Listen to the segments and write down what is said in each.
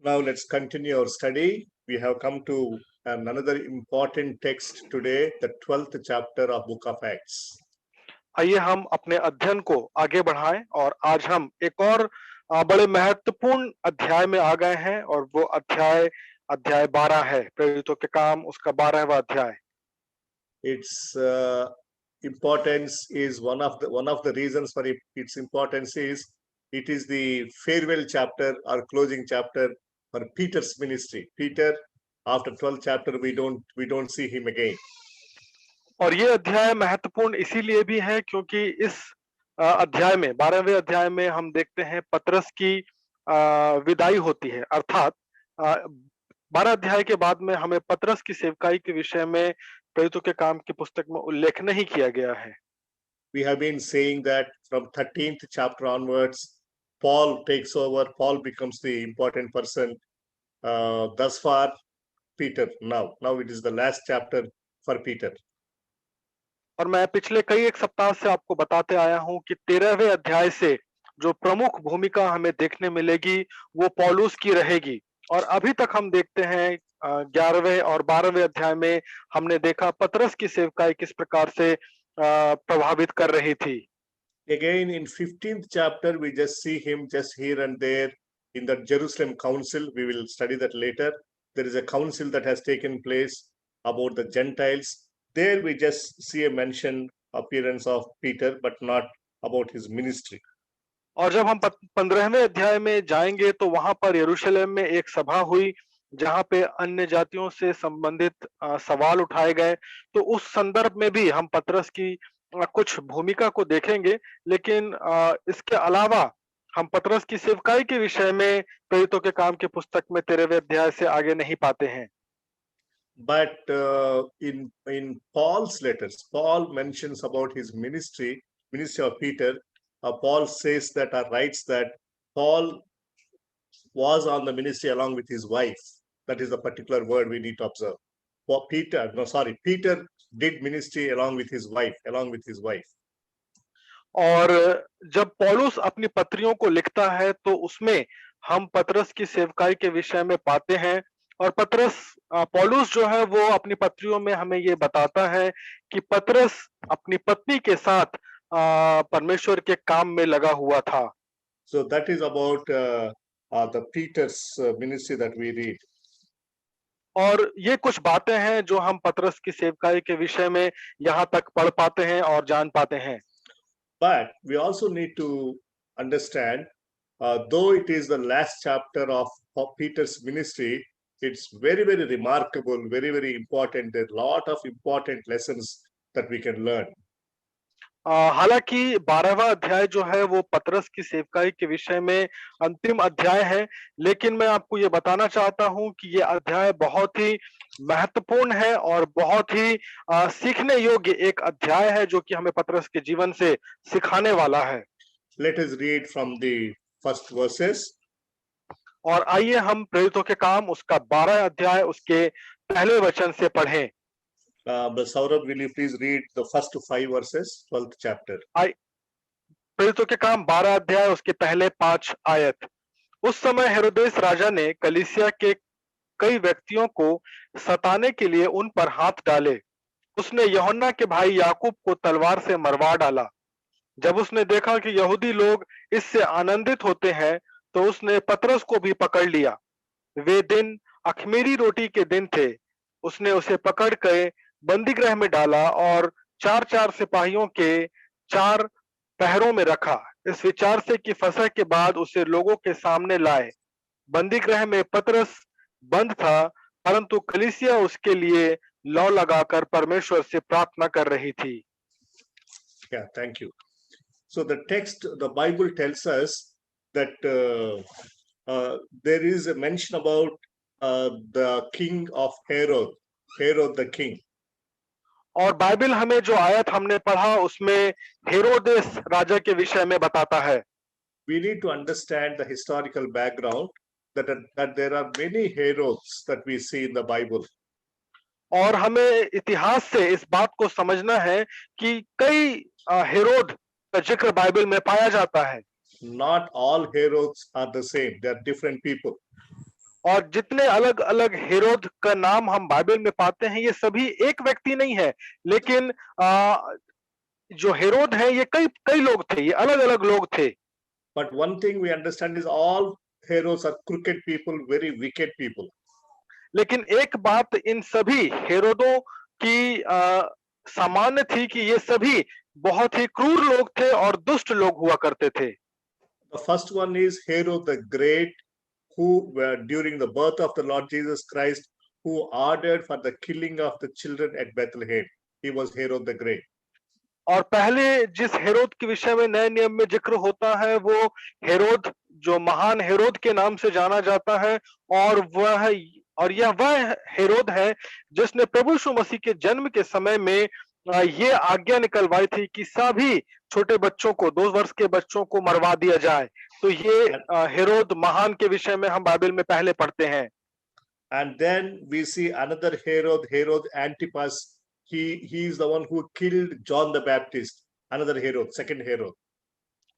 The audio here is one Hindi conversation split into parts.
Now let's continue our study. We have come to another important text today, the 12th chapter of Book of Acts. आइए हम अपने अध्ययन को आगे बढ़ाएं और आज हम एक और बड़े महत्वपूर्ण अध्याय में आ गए हैं और वो अध्याय अध्याय 12 है। प्रेरितों के काम उसका 12वां अध्याय। Its importance is one of the reasons for its importance is it is the farewell chapter or closing chapter for Peter's ministry. Peter, after 12th chapter, we don't see him again. और ये अध्याय महत्वपूर्ण इसीलिए भी है क्योंकि इस अध्याय में 12वें अध्याय में हम देखते हैं पतरस की विदाई होती है। अर्थात 12 अध्याय के बाद में हमें पतरस की सेवकाई के विषय में प्रेरितों के काम की पुस्तक में उल्लेख नहीं किया गया है। We have been saying that from 13th chapter onwards, Paul takes over. Paul becomes the important person. Thus far, Peter. Now it is the last chapter for Peter. और मैं पिछले कई एक सप्ताह से आपको बताते आया हूं कि 13वें अध्याय से जो प्रमुख भूमिका हमें देखने मिलेगी वो पौलुस की रहेगी। और अभी तक हम देखते हैं 11वें और 12वें अध्याय में हमने देखा पतरस की सेवकाई किस प्रकार से प्रभावित कर रही थी। Again in 15th chapter we just see him just here and there in the Jerusalem council. We will study that later. There is a council that has taken place about the Gentiles. There we just see a mention appearance of Peter but not about his ministry. और जब हम 15वें अध्याय में जाएंगे तो वहां पर यरूशलेम में एक सभा हुई जहां पे अन्य जातियों से संबंधित सवाल उठाए गए। तो उस संदर्भ में भी हम पतरस की कुछ भूमिका को देखेंगे, लेकिन इसके अलावा हम पतरस की सेवकाई के विषय में प्रेरितों के काम की पुस्तक में 13वें अध्याय से आगे नहीं पाते हैं। But in Paul's letters, Paul mentions about his ministry of Peter. Paul says that or writes that Paul was on the ministry along with his wife. That is the particular word we need to observe. Peter did ministry along with his wife. और जब पौलुस अपनी पत्रियों को लिखता है तो उसमें हम पतरस की सेवकाई के विषय में पाते हैं। और पौलुस जो है वो अपनी पत्रियों में हमें ये बताता है कि पतरस अपनी पत्नी के साथ परमेश्वर के काम में लगा हुआ था। So that is about the Peter's ministry that we read. और ये कुछ बातें हैं जो हम पतरस की सेवकाई के विषय में यहाँ तक पढ़ पाते हैं और जान पाते हैं। But we also need to understand, though it is the last chapter of Peter's ministry, it's very, very remarkable, very, very important. There are a lot of important lessons that we can learn. हालांकि 12वां अध्याय जो है वो पतरस की सेवकाई के विषय में अंतिम अध्याय है, लेकिन मैं आपको ये बताना चाहता हूं कि ये अध्याय बहुत ही महत्वपूर्ण है और बहुत ही सीखने योग्य एक अध्याय है जो कि हमें पतरस के जीवन से सिखाने वाला है। Let us read from the first verses. और आइए हम प्रेरितों के काम उसका 12 अध्याय उसके पहले वचन से पढ़ें। Brother Saurabh, will you please read the first 5 verses, 12th chapter? प्रेरितों के काम 12 अध्याय उसके पहले 5 आयत। उस समय हेरोदेस राजा ने कलीसिया के कई व्यक्तियों को सताने के लिए उन पर हाथ डाले। उसने यूहन्ना के भाई याकूब को तलवार से मरवा डाला। जब उसने देखा कि यहूदी लोग इससे आनंदित होते हैं तो उसने पतरस को भी पकड़ लिया। वे दिन अखमीरी रोटी के दिन थे। उसने उसे पकड़ के बंदीगृह में डाला और 4-4 सिपाहियों के 4 पहरों में रखा, इस विचार से कि फसह के बाद उसे लोगों के सामने लाए। बंदीगृह में पतरस बंद था, परंतु कलीसिया उसके लिए लौ लगाकर परमेश्वर से प्रार्थना कर रही थी। Yeah, thank you. So the text, the Bible tells us that there is a mention about the king of Herod the king. और बाइबल हमें जो आयत हमने पढ़ा उसमें हेरोदेस राजा के विषय में बताता है। We need to understand the historical background that there are many Herods that we see in the Bible. और हमें इतिहास से इस बात को समझना है कि कई हेरोद का जिक्र बाइबल में पाया जाता है। Not all Herods are the same, they are different people. और जितने अलग अलग हेरोद का नाम हम बाइबल में पाते हैं, ये सभी एक व्यक्ति नहीं है, लेकिन जो हेरोद है ये कई कई लोग थे, ये अलग अलग लोग थे। But one thing we understand is all heroes are crooked people, very wicked people. लेकिन एक बात इन सभी हेरोदों की सामान्य थी कि ये सभी बहुत ही क्रूर लोग थे और दुष्ट लोग हुआ करते थे। The first one is Herod the Great, who were during the birth of the Lord Jesus Christ, who ordered for the killing of the children at Bethlehem. He was Herod the Great. और पहले जिस हेरोद के विषय में नए नियम में जिक्र होता है वो हेरोद, जो महान हेरोद के नाम से जाना जाता है, और यह वह हेरोद है जिसने प्रभु यीशु मसीह के जन्म के समय में ये आज्ञा निकलवाई थी कि सभी छोटे बच्चों को, 2 वर्ष के बच्चों को मरवा दिया जाए। तो ये हेरोद महान के विषय में हम बाइबल में पहले पढ़ते हैं। And then we see another Herod, Herod Antipas. He is the one who killed John the Baptist. Another Herod, second Herod.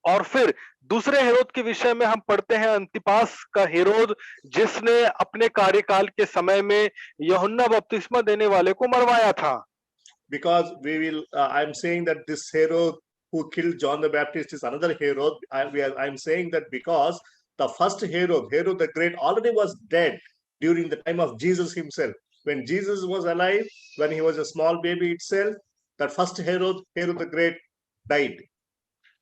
और फिर दूसरे हेरोद के विषय में हम पढ़ते हैं अंतिपास का हेरोद, जिसने अपने कार्यकाल के समय में यूहन्ना बपतिस्मा देने वाले को मरवाया था। Because I'm saying that this Herod who killed John the Baptist is another Herod. I'm saying that because the first Herod, Herod the Great, already was dead during the time of Jesus himself. When Jesus was alive, when he was a small baby itself, that first Herod, Herod the Great, died.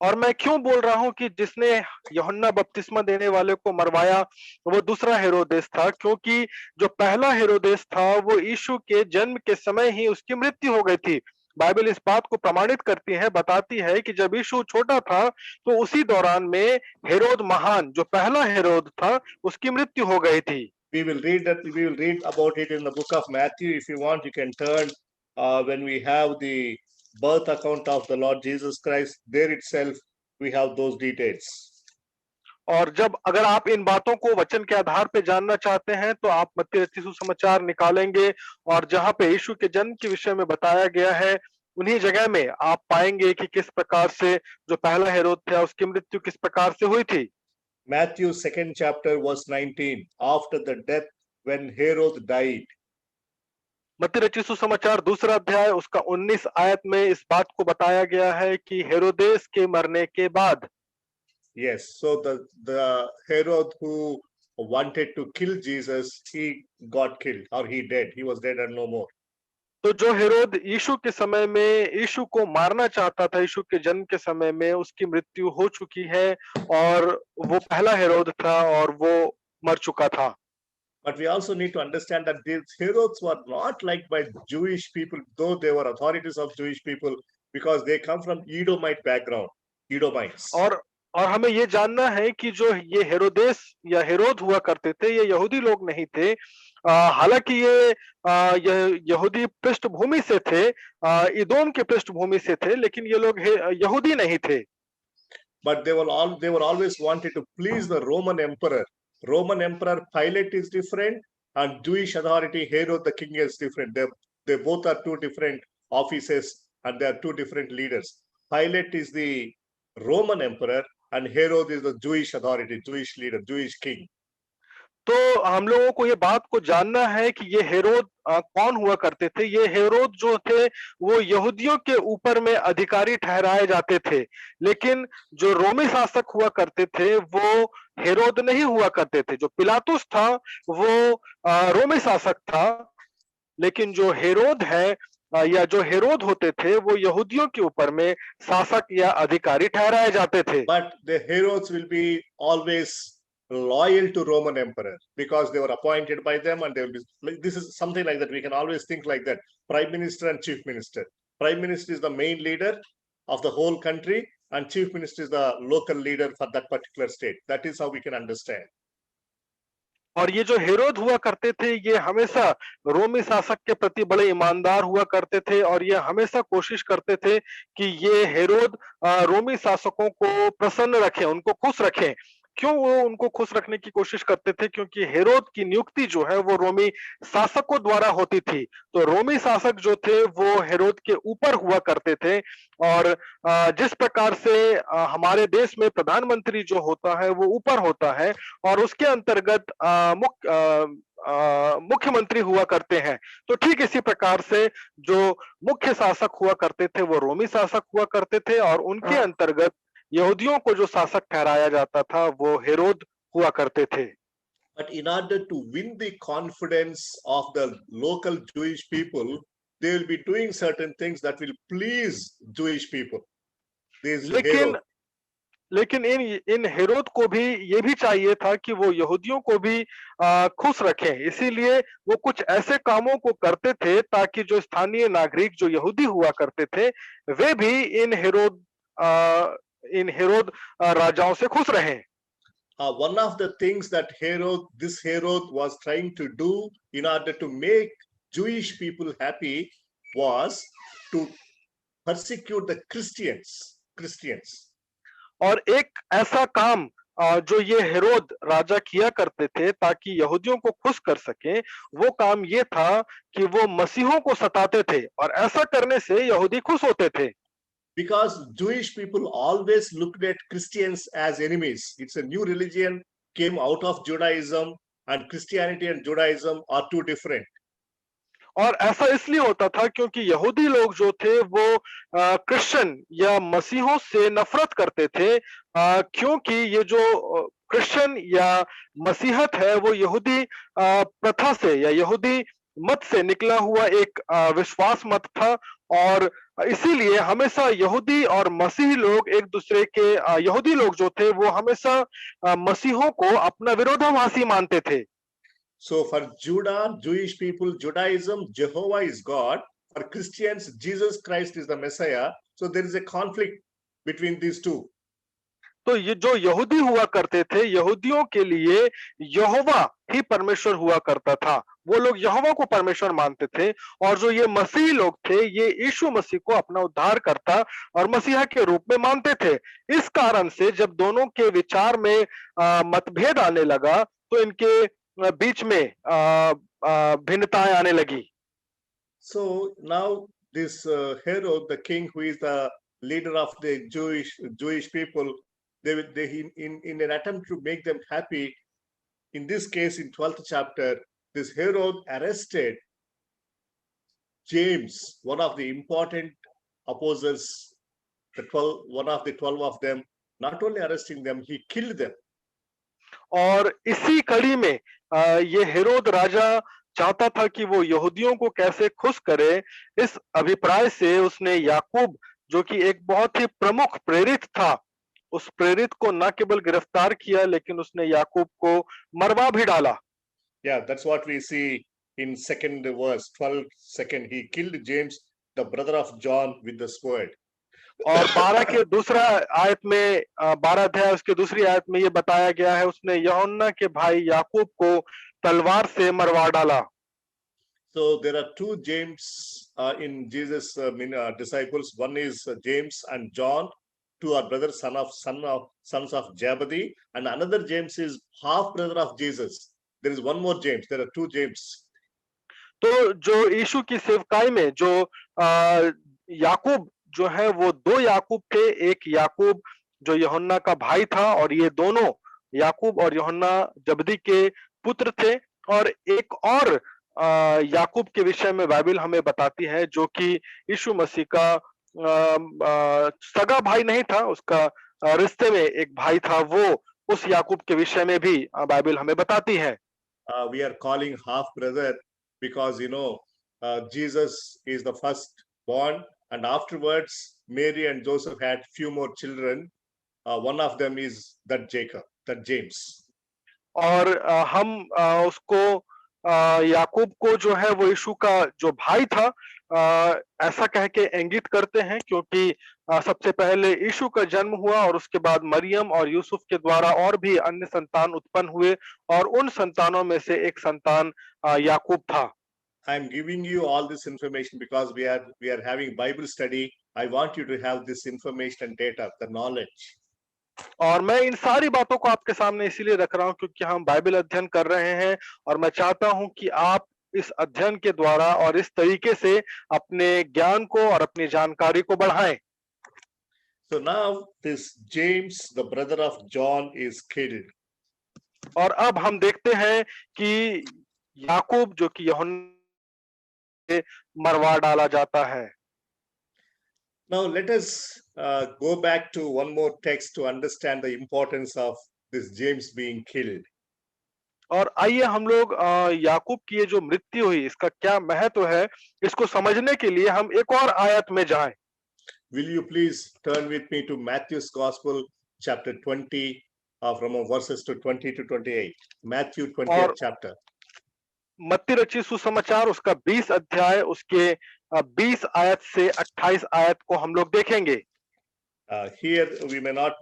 और मैं क्यों बोल रहा हूं कि जिसने यूहन्ना बपतिस्मा देने वाले को मरवाया वो दूसरा हेरोदेस था, क्योंकि जो पहला हेरोदेस था वो यीशु के जन्म के समय ही उसकी मृत्यु हो गई थी। बाइबल इस बात को प्रमाणित करती है, बताती है कि जब यीशु छोटा था तो उसी दौरान में हेरोद महान, जो पहला हेरोद था, उसकी मृत्यु हो गई थी। We will read about it in the book of Matthew. If you want, you can turn when we have the birth account of the Lord Jesus Christ. There itself, we have those details. और जब अगर आप इन बातों को वचन के आधार पे जानना चाहते हैं तो आप मत्ती रचित सुसमाचार निकालेंगे, और जहां पे यीशु के जन्म के विषय में बताया गया है, उन्हीं जगह में आप पाएंगे कि किस प्रकार से जो पहला हेरोद था उसकी मृत्यु किस प्रकार से हुई थी। Matthew 2nd chapter verse 19. After the death, when Herod died. मत्ती रचित सुसमाचार दूसरा अध्याय उसका 19 आयत में इस बात को बताया गया है कि हेरोदेस के मरने के बाद। Yes, so the Herod who wanted to kill Jesus, he got killed, or he dead. He was dead and no more. तो जो हेरोद यीशु के समय में यीशु को मारना चाहता था, यीशु के जन्म के समय में उसकी मृत्यु हो चुकी है, और वो पहला हेरोद था और वो मर चुका था। But we also need to understand that these Herods were not liked by Jewish people, though they were authorities of Jewish people, because they come from Edomite background, Edomites. और हमें ये जानना है कि जो ये हेरोदेस या हेरोद हुआ करते थे, ये यहूदी लोग नहीं थे। हालांकि ये यहूदी पृष्ठभूमि से थे, इदोम के पृष्ठभूमि से थे, लेकिन ये लोग यहूदी नहीं थे। But they were always wanted to please the Roman emperor. Roman emperor Pilate is different, and Jewish authority Herod the king is different. They both are two different offices, and they are two different leaders. Pilate is the Roman emperor, and Herod is the Jewish authority, Jewish leader, Jewish king. तो हम लोगों को ये बात को जानना है कि ये हेरोद कौन हुआ करते थे। ये हेरोद जो थे वो यहूदियों के ऊपर में अधिकारी ठहराए जाते थे, लेकिन जो रोमी शासक हुआ करते थे वो हेरोद नहीं हुआ करते थे। जो पिलातुस था वो रोमी शासक था, लेकिन जो हेरोद है या जो हेरोद होते थे वो यहूदियों के ऊपर में शासक या अधिकारी ठहराए जाते थे। But the Herods will be always loyal to Roman emperor because they were appointed by them, and they will be, this is something like that. We can always think like that. Prime minister and chief minister. Prime minister is the main leader of the whole country, and chief minister is the local leader for that particular state. That is how we can understand. और ये जो हेरोद हुआ करते थे ये हमेशा रोमी शासक के प्रति बड़े ईमानदार हुआ करते थे, और ये हमेशा कोशिश करते थे कि ये हेरोद रोमी शासकों को प्रसन्न रखें, उनको खुश रखें। क्यों वो उनको खुश रखने की कोशिश करते थे? क्योंकि हेरोद की नियुक्ति जो है वो रोमी शासकों द्वारा होती थी। तो रोमी शासक जो थे वो हेरोद के ऊपर हुआ करते थे और जिस प्रकार से हमारे देश में प्रधानमंत्री जो होता है वो ऊपर होता है और उसके अंतर्गत मुख्यमंत्री हुआ करते हैं। तो ठीक इसी प्रकार से जो मुख्य शासक हुआ करते थे वो रोमी शासक हुआ करते थे और उनके अंतर्गत यहूदियों को जो शासक ठहराया जाता था वो हेरोद हुआ करते थे। But in order to win the confidence of the local Jewish people, they will be doing certain things that will please Jewish people. This लेकिन Herod. लेकिन इन इन हेरोद को भी ये भी चाहिए था कि वो यहूदियों को भी खुश रखें, इसीलिए वो कुछ ऐसे कामों को करते थे ताकि जो स्थानीय नागरिक जो यहूदी हुआ करते थे वे भी इन हेरोद राजाओं से खुश रहें। One of the things that this Herod was trying to do in order to make Jewish people happy was to persecute the Christians. और एक ऐसा काम जो ये हेरोद राजा किया करते थे ताकि यहूदियों को खुश कर सके, वो काम ये था कि वो मसीहों को सताते थे और ऐसा करने से यहूदी खुश होते थे। Because Jewish people always looked at Christians as enemies. It's a new religion came out of Judaism, and Christianity and Judaism are two different. और ऐसा इसलिए होता था क्योंकि यहूदी लोग जो थे वो क्रिश्चियन या मसीहों से नफरत करते थे, क्योंकि ये जो क्रिश्चियन या मसीहत है वो यहूदी प्रथा से या यहूदी मत से निकला हुआ एक विश्वास मत था और इसीलिए हमेशा यहूदी और मसीही लोग एक दूसरे के यहूदी लोग जो थे वो हमेशा मसीहों को अपना विरोधाभासी मानते थे। So for Jewish people, Judaism, Jehovah is God. For Christians, Jesus Christ is the Messiah. So there is a conflict between these two. तो ये जो यहूदी हुआ करते थे, यहूदियों के लिए यहोवा ही परमेश्वर हुआ करता था। वो लोग यहोवा को परमेश्वर मानते थे और जो ये मसीही लोग थे, ये यीशु मसीह को अपना उद्धारकर्ता और मसीहा के रूप में मानते थे। इस कारण से जब दोनों के विचार में मतभेद आने लगा, तो इनके बीच में भिन्नताएं आने लगी। So now this Herod, the king, who is the leader of the Jewish people, in an attempt to make them happy, in this case, in 12th chapter, this Herod arrested James, one of the important opposers, one of the 12 of them. Not only arresting them, he killed them. और इसी कड़ी में ये हेरोद राजा चाहता था कि वो यहूदियों को कैसे खुश करे। इस अभिप्राय से उसने याकूब, जो कि एक बहुत ही प्रमुख प्रेरित था, उस प्रेरित को न केवल गिरफ्तार किया लेकिन उसने याकूब को मरवा भी डाला। Yeah, that's what we see in second verse, 12 second. He killed James, the brother of John, with the sword. और 12 के दूसरा आयत में 12 अध्याय उसके दूसरी आयत में ये बताया गया है, उसने यूहन्ना के भाई याकूब को तलवार से मरवा डाला। So there are two James in Jesus' disciples. One is James and John. Two are brothers, sons of Zebedee, and another James is half brother of Jesus. There is one more James. There are two James. तो जो यीशु की सेवकाई में जो याकूब जो है वो दो याकूब थे। एक याकूब जो यूहन्ना का भाई था और ये दोनों याकूब और यूहन्ना जबदी के पुत्र थे। और एक और याकूब के विषय में बाइबल हमें बताती है जो कि यीशु मसीह का सगा भाई नहीं था, उसका रिश्ते में एक भाई था। वो उस याकूब के विषय में भी बाइबल हमें बताती है। We are calling half brother because Jesus is the first born, and afterwards Mary and Joseph had few more children. One of them is that James. और हम उसको याकूब को जो है वो यीशु का जो भाई था ऐसा कह के इंगित करते हैं, क्योंकि सबसे पहले यीशु का जन्म हुआ और उसके बाद मरियम और यूसुफ के द्वारा और भी अन्य संतान उत्पन्न हुए और उन संतानों में से एक संतान याकूब था। I'm giving you all this information because we are having Bible study. I want you to have this information and data, the knowledge. और मैं इन सारी बातों को आपके सामने इसीलिए रख रहा हूं क्योंकि हम बाइबल अध्ययन कर रहे हैं और मैं चाहता हूं कि आप इस अध्ययन के द्वारा और इस तरीके से अपने ज्ञान को और अपनी जानकारी को बढ़ाएं। So now this James, the brother of John, is killed. और अब हम देखते हैं कि याकूब जो कि यूहन्ना से मरवा डाला जाता है। Now let us go back to one more text to understand the importance of this James being killed. और आइए हम लोग याकूब की ये जो मृत्यु हुई इसका क्या महत्व है इसको समझने के लिए हम एक और आयत में जाएं। Will you please turn with me to Matthew's Gospel, chapter 20, from verses to 20 to 28. Matthew 20th और chapter. मत्ती रचित सुसमाचार उसका 20 अध्याय उसके 20 आयत से 28 आयत को हम लोग देखेंगे। Here we may not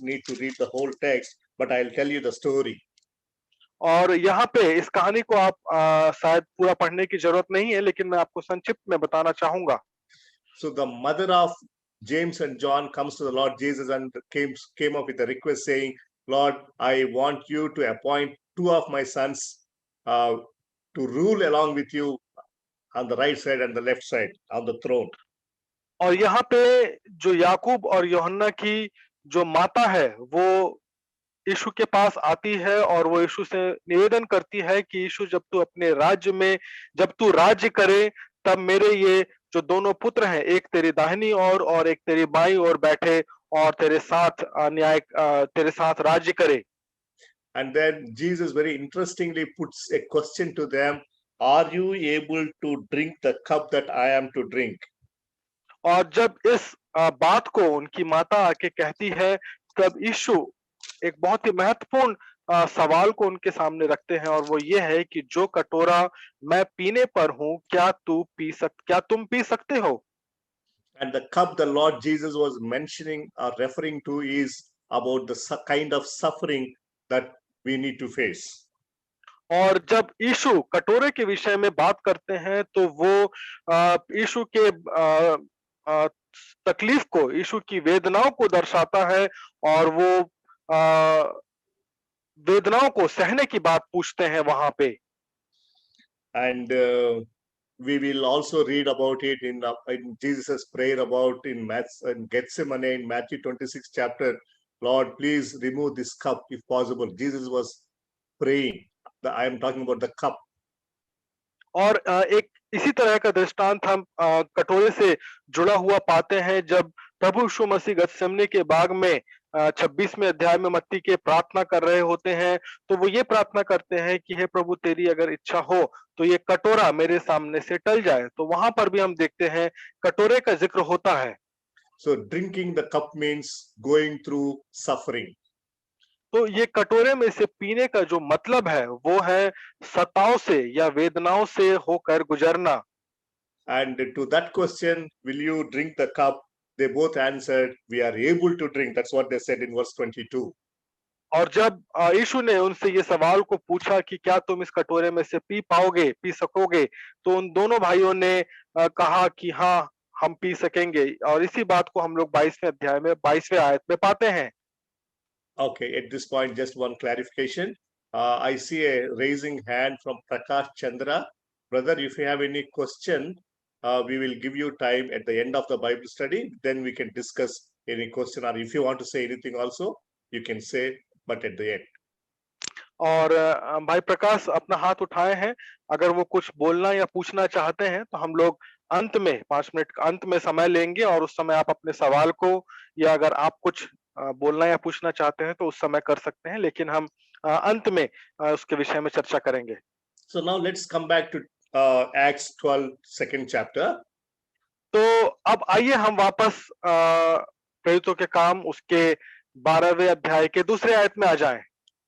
need to read the whole text, but I'll tell you the story. और यहाँ पे इस कहानी को आप शायद पूरा पढ़ने की जरूरत नहीं है लेकिन मैं आपको संक्षिप्त में बताना चाहूंगा। So the mother of James and John comes to the Lord Jesus and came up with a request saying, Lord, I want you to appoint two of my sons to rule along with you on the right side and the left side on the throne. और यहाँ पे जो याकूब और यूहन्ना की जो माता है वो यीशु के पास आती है और वो यीशु से निवेदन करती है कि यीशु जब तू अपने राज्य में जब तू राज्य करे तब मेरे ये जो दोनों पुत्र हैं एक तेरी दाहिनी ओर और एक तेरी बाईं ओर बैठे और तेरे साथ तेरे साथ राज्य करे। And then Jesus very interestingly puts a question to them, are you able to drink the cup that I am to drink? और जब इस बात को उनकी माता आके कहती है तब यीशु एक बहुत ही महत्वपूर्ण सवाल को उनके सामने रखते हैं और वो ये है कि जो कटोरा मैं पीने पर हूं क्या तुम पी सकते हो। And the cup the Lord Jesus was mentioning or referring to is about the kind of suffering that we need to face. और जब यीशु कटोरे के विषय में बात करते हैं तो वो यीशु के तकलीफ को यीशु की वेदनाओं को दर्शाता है और वो वेदनाओं को सहने की बात पूछते हैं वहां पे। And we will also read about it in Jesus' prayer about in Gethsemane in Matthew 26 chapter. Lord, please remove this cup if possible. Jesus was praying. I am talking about the cup. और एक इसी तरह का दृष्टांत हम कटोरे से जुड़ा हुआ पाते हैं जब प्रभु यीशु मसीह गतसेमने के बाग में 26वें अध्याय में मत्ती के प्रार्थना कर रहे होते हैं तो वो ये प्रार्थना करते हैं कि हे प्रभु तेरी अगर इच्छा हो तो ये कटोरा मेरे सामने से टल जाए। तो वहां पर भी हम देखते हैं कटोरे का जिक्र होता है। So drinking the cup means going through suffering. तो ये कटोरे में से पीने का जो मतलब है वो है सताव से या वेदनाओं से होकर गुजरना। And to that question, will you drink the cup? They both answered, we are able to drink. That's what they said in verse 22. और जब यीशु ने उनसे ये सवाल को पूछा कि क्या तुम इस कटोरे में से पी सकोगे तो उन दोनों भाइयों ने कहा कि हाँ हम पी सकेंगे और इसी बात को हम लोग 22वें अध्याय में 22वें आयत में पाते हैं। Okay, at this point, just one clarification. I see a raising hand from Prakash Chandra. Brother, if you have any question, we will give you time at the end of the Bible study. Then we can discuss any question, or if you want to say anything also, you can say, but at the end. और भाई प्रकाश अपना हाथ उठाए हैं, अगर वो कुछ बोलना या पूछना चाहते हैं तो हम लोग अंत में 5 मिनट अंत में समय लेंगे और उस समय आप अपने सवाल को या अगर आप कुछ बोलना या पूछना चाहते हैं तो उस समय कर सकते हैं लेकिन हम अंत में उसके विषय में चर्चा करेंगे। So now let's come back to Acts 12 second chapter. तो अब आइए हम वापस प्रेरितों के काम उसके 12वें अध्याय के दूसरे आयत में आ जाएं।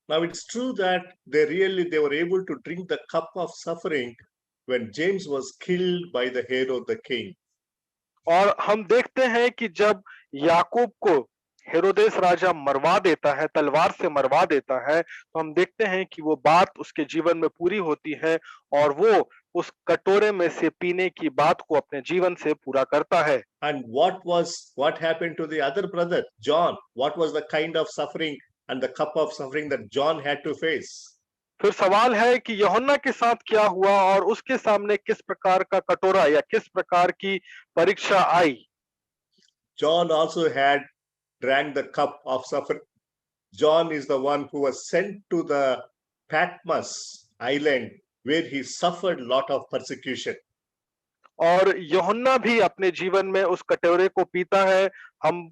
Now it's true that they were able to drink the cup of suffering when James was killed by the Herod the king. और हम देखते हैं कि जब याकूब को हेरोदेस राजा मरवा देता है, तलवार से मरवा देता है, तो हम देखते हैं कि वो बात उसके जीवन में पूरी होती है और वो उस कटोरे में से पीने की बात को अपने जीवन से पूरा करता है। And what happened to the other brother, John? What was the kind of suffering and the cup of suffering that John had to face? फिर सवाल है कि यूहन्ना के साथ क्या हुआ और उसके सामने किस प्रकार का कटोरा या किस प्रकार की परीक्षा आई। John also had drank the cup of suffering. John is the one who was sent to the Patmos island where he suffered lot of persecution. और यूहन्ना भी अपने जीवन में उस कटोरे को पीता है। हम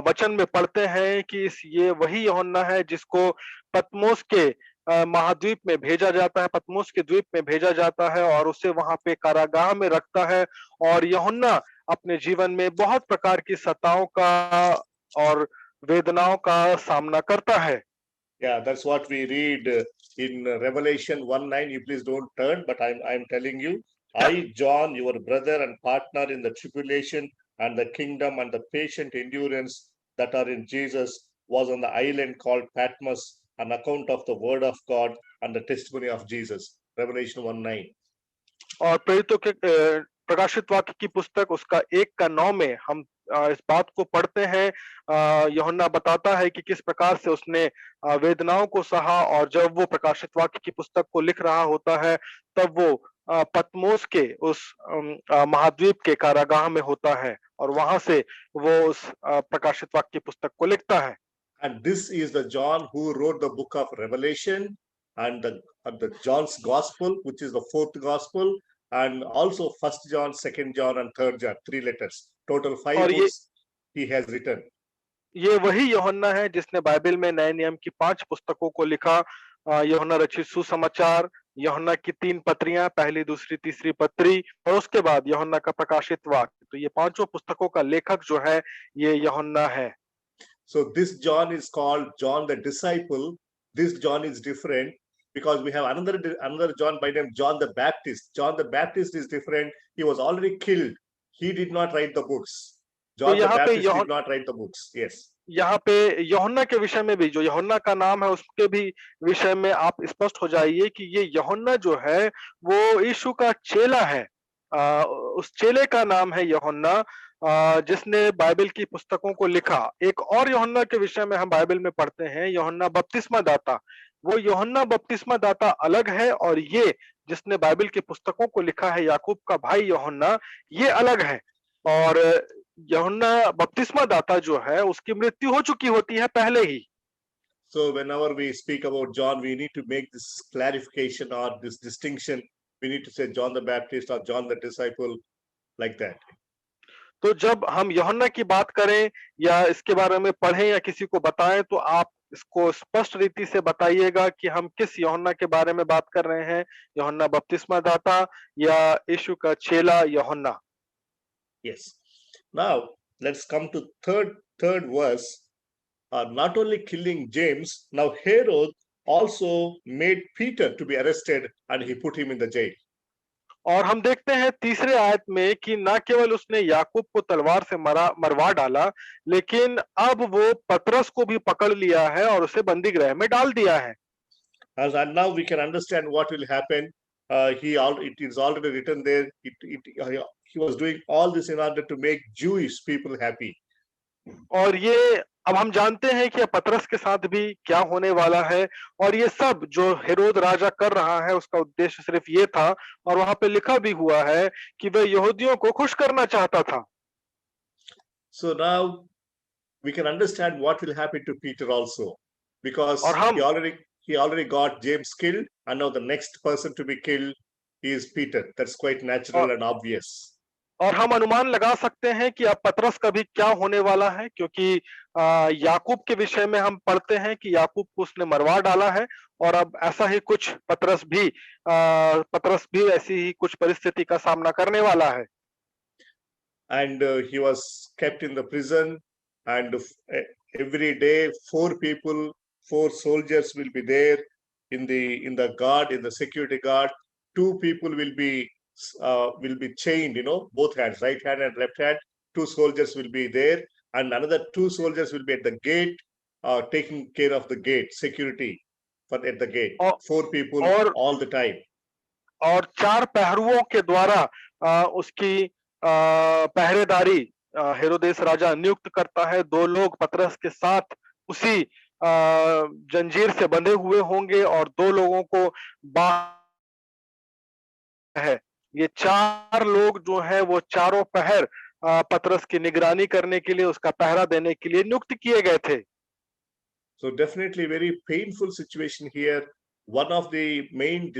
वचन में पढ़ते हैं कि ये वही यूहन्ना है जिसको पतमोस के महाद्वीप में भेजा जाता है, पतमोस के द्वीप में भेजा जाता है और उसे वहां पे कारागाह में रखता है। और यूहन्ना अपने जीवन में बहुत प्रकार की सताओं का और वेदनाओं का सामना करता है। Yeah, that's what we read in Revelation 1:9. You please don't turn, but I'm telling you, I, John, your brother and partner in the tribulation and the kingdom and the patient endurance that are in Jesus, was on the island called Patmos, an account of the word of God and the testimony of Jesus. Revelation 1:9. और प्रेरितों के प्रकाशित वाक्य की पुस्तक उसका 1:9 में हम इस बात को पढ़ते हैं। यूहन्ना बताता है कि किस प्रकार से उसने वेदनाओं को सहा और जब वो प्रकाशित वाक्य की पुस्तक को लिख रहा होता है तब वो पतमोस के उस महाद्वीप के कारागाह में होता है और वहां से वो उस प्रकाशित वाक्य की पुस्तक को लिखता है। And this is the John who wrote the book of Revelation and the John's Gospel, which is the fourth Gospel, and also First John, Second John, and Third John, 3 letters. Total 5 और books he has written. ये वही यूहन्ना है जिसने बाइबल में नए नियम की 5 पुस्तकों को लिखा। यूहन्ना रचित सुसमाचार, यूहन्ना की 3 पत्रियां, पहली, दूसरी, तीसरी पत्री और उसके बाद यूहन्ना का प्रकाशित वाक्य। तो ये पांचों पुस्तकों का लेखक जो है ये यूहन्ना है। So this John is called John the disciple. This John is different because we have another John by name John the Baptist. John the Baptist is different. He was already killed. He did not write the books. तो John the यहाँ पे Baptist did not write the books. Yes. यहाँ पे यूहन्ना के विषय में भी जो यूहन्ना का नाम है उसके भी विषय में आप स्पष्ट हो जाइए कि ये यूहन्ना जो है वो यीशु का चेला है। उस चेले का नाम है यूहन्ना जिसने बाइबल की पुस्तकों को लिखा। एक और यूहन्ना के विषय में हम बाइबल में पढ़ते हैं, यूहन्ना बपतिस्मा दाता। वो यूहन्ना बपतिस्मा दाता अलग है और ये जिसने बाइबल की पुस्तकों को लिखा है याकूब का भाई यूहन्ना, ये अलग है। और यूहन्ना बपतिस्मा दाता जो है उसकी मृत्यु हो चुकी होती है पहले ही। So whenever we speak about John, we need to make this clarification or this distinction. We need to say John the Baptist or John the disciple, like that. तो जब हम यूहन्ना की बात करें या इसके बारे में पढ़ें या किसी को बताएं तो आप इसको स्पष्ट रीति से बताइएगा कि हम किस यूहन्ना के बारे में बात कर रहे हैं, यूहन्ना बपतिस्मा दाता या यीशु का चेला यूहन्ना। Yes. Now let's come to third verse. Not only killing James, now Herod also made Peter to be arrested and he put him in the jail. और हम देखते हैं तीसरे आयत में कि ना केवल उसने याकूब को तलवार से मरवा डाला, लेकिन अब वो पतरस को भी पकड़ लिया है और उसे बंदी गृह में डाल दिया है। And now we can understand what will happen. It is already written there. He was doing all this in order to make Jewish people happy. और ये अब हम जानते हैं कि पतरस के साथ भी क्या होने वाला है और ये सब जो हेरोद राजा कर रहा है उसका उद्देश्य सिर्फ ये था और वहां पे लिखा भी हुआ है कि वह यहूदियों को खुश करना चाहता था। So now we can understand what will happen to Peter also, because he already got James killed, and now the next person to be killed is Peter. That's quite natural and obvious. और हम अनुमान लगा सकते हैं कि अब पतरस का भी क्या होने वाला है, क्योंकि याकूब के विषय में हम पढ़ते हैं कि याकूब को उसने मरवा डाला है और अब ऐसा ही कुछ पतरस भी ऐसी ही कुछ परिस्थिति का सामना करने वाला है। And he was kept in the prison, and every day 4 soldiers will be there in the security guard. 2 people will be chained, both hands, right hand and left hand. 2 soldiers will be there, and another 2 soldiers will be at the gate, taking care of the gate, security at the gate. और 4 people और all the time. और 4 पहरुओं के द्वारा उसकी पहरेदारी हेरोदेस राजा नियुक्त करता है। 2 लोग पतरस के साथ उसी जंजीर से बंधे हुए होंगे और 2 लोगों को बाहर है। ये 4 लोग जो हैं वो चारों पहर पतरस की निगरानी करने के लिए, उसका पहरा देने के लिए नियुक्त किए गए थे। So definitely very painful situation here. One of the main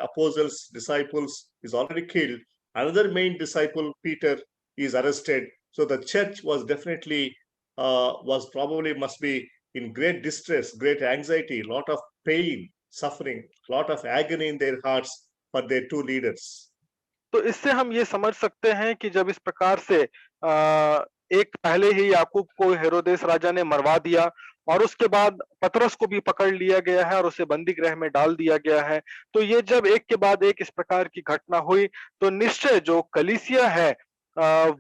apostles, disciples is already killed. Another main disciple, Peter, is arrested. So the church was definitely, was probably must be in great distress, great anxiety, lot of pain, suffering, lot of agony in their hearts for their 2 leaders. तो इससे हम ये समझ सकते हैं कि जब इस प्रकार से एक पहले ही याकूब को हेरोदेस राजा ने मरवा दिया और उसके बाद पतरस को भी पकड़ लिया गया है और उसे बंदी गृह में डाल दिया गया है। तो ये जब एक के बाद एक इस प्रकार की घटना हुई तो निश्चय जो कलीसिया है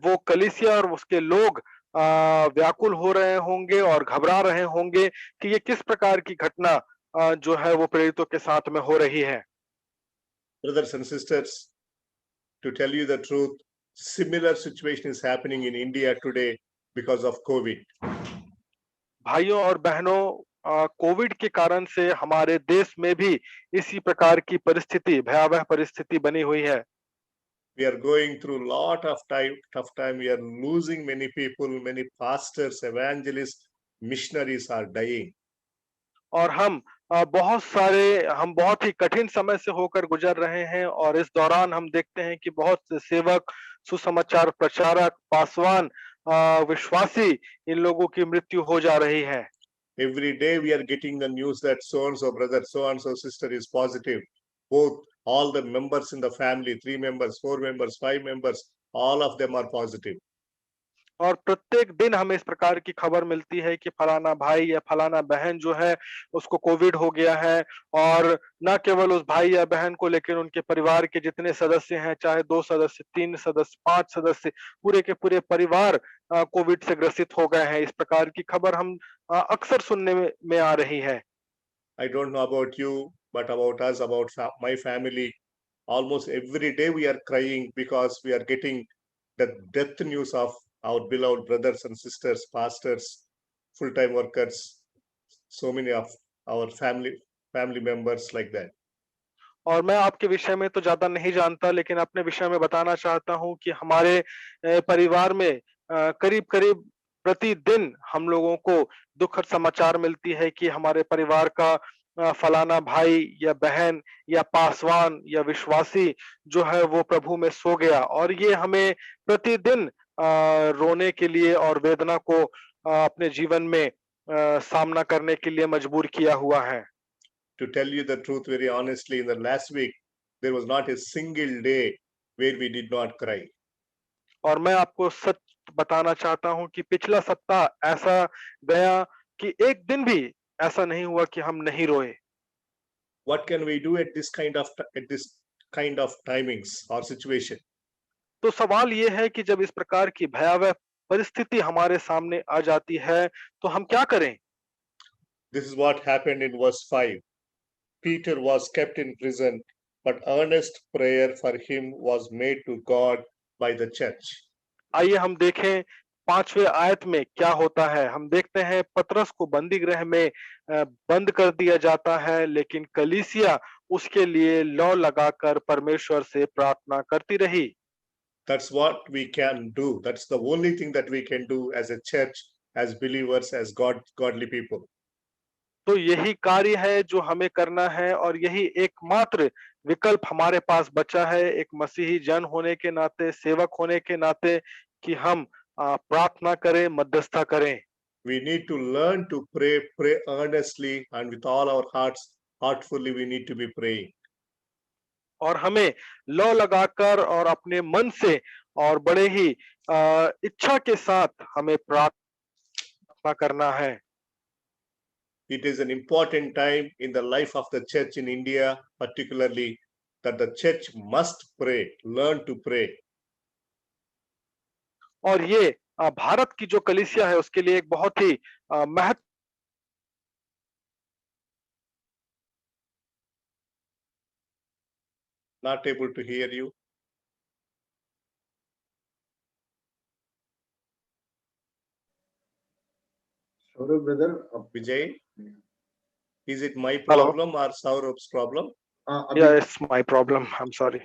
वो कलीसिया और उसके लोग व्याकुल हो रहे होंगे और घबरा रहे होंगे कि ये किस प्रकार की घटना जो है वो प्रेरितों के साथ में हो रही है। Brothers and sisters, to tell you the truth, similar situation is happening in India today because of COVID. भाइयों और बहनों कोविड के कारण से हमारे देश में भी इसी प्रकार की परिस्थिति, भयावह परिस्थिति बनी हुई है। We are going through lot of tough time. We are losing many people, many pastors, evangelists, missionaries are dying. और हम बहुत ही कठिन समय से होकर गुजर रहे हैं और इस दौरान हम देखते हैं कि बहुत से सेवक, सुसमाचार प्रचारक, पासवान, विश्वासी इन लोगों की मृत्यु हो जा रही है। Every day we are getting the news that so and so brother, so and so sister is positive. Both, all the members in the family, 3 members, 4 members, 5 members, all of them are positive. और प्रत्येक दिन हमें इस प्रकार की खबर मिलती है कि फलाना भाई या फलाना बहन जो है उसको कोविड हो गया है और न केवल उस भाई या बहन को लेकिन उनके परिवार के जितने सदस्य हैं, चाहे 2 सदस्य, 3 सदस्य, 5 सदस्य, पूरे के पूरे परिवार कोविड से ग्रसित हो गए हैं। इस प्रकार की खबर हम अक्सर सुनने में आ रही है। I don't know about you, but about us, about my family, almost every day we are crying because we are getting the death news of our beloved brothers and sisters, pastors, full-time workers, so many of our family members like that. और मैं आपके विषय में तो ज़्यादा नहीं जानता, लेकिन अपने विषय में बताना चाहता हूँ कि हमारे परिवार में करीब-करीब प्रतिदिन हम लोगों को दुखद समाचार मिलती है कि हमारे परिवार का फलाना भाई या बहन या पासवान या विश्वासी जो है वो प्रभु में सो गया और ये हमें प्रतिदिन रोने के लिए और वेदना को अपने जीवन में सामना करने के लिए मजबूर किया हुआ है। To tell you the truth very honestly, in the last week, there was not a single day where we did not cry. और मैं आपको सच बताना चाहता हूँ कि पिछला सप्ताह ऐसा गया कि एक दिन भी ऐसा नहीं हुआ कि हम नहीं रोए। What can we do at this kind of timings or situation? तो सवाल ये है कि जब इस प्रकार की भयावह परिस्थिति हमारे सामने आ जाती है तो हम क्या करें? This is what happened in verse 5. Peter was kept in prison, but earnest prayer for him was made to God by the church. आइए हम देखें 5वें आयत में क्या होता है। हम देखते हैं पतरस को बंदी गृह में बंद कर दिया जाता है, लेकिन कलीसिया उसके लिए लौ लगाकर परमेश्वर से प्रार्थना करती रही। That's what we can do. That's the only thing that we can do as a church, as believers, as godly people. तो यही कार्य है जो हमें करना है और यही एकमात्र विकल्प हमारे पास बचा है एक मसीही जन होने के नाते, सेवक होने के नाते कि हम प्रार्थना करें, मध्यस्थता करें। We need to learn to pray earnestly, and with all our hearts, heartfully we need to be praying. और हमें लौ लगाकर और अपने मन से और बड़े ही इच्छा के साथ हमें प्रार्थना करना है। It is an important time in the life of the church in India, particularly, that the church must pray, learn to pray. और ये भारत की जो कलीसिया है उसके लिए एक बहुत ही महत्व। Not able to hear you. Saurabh brother, Vijay, is it my hello, problem or Saurabh's problem? अभी या it's my problem, I am sorry.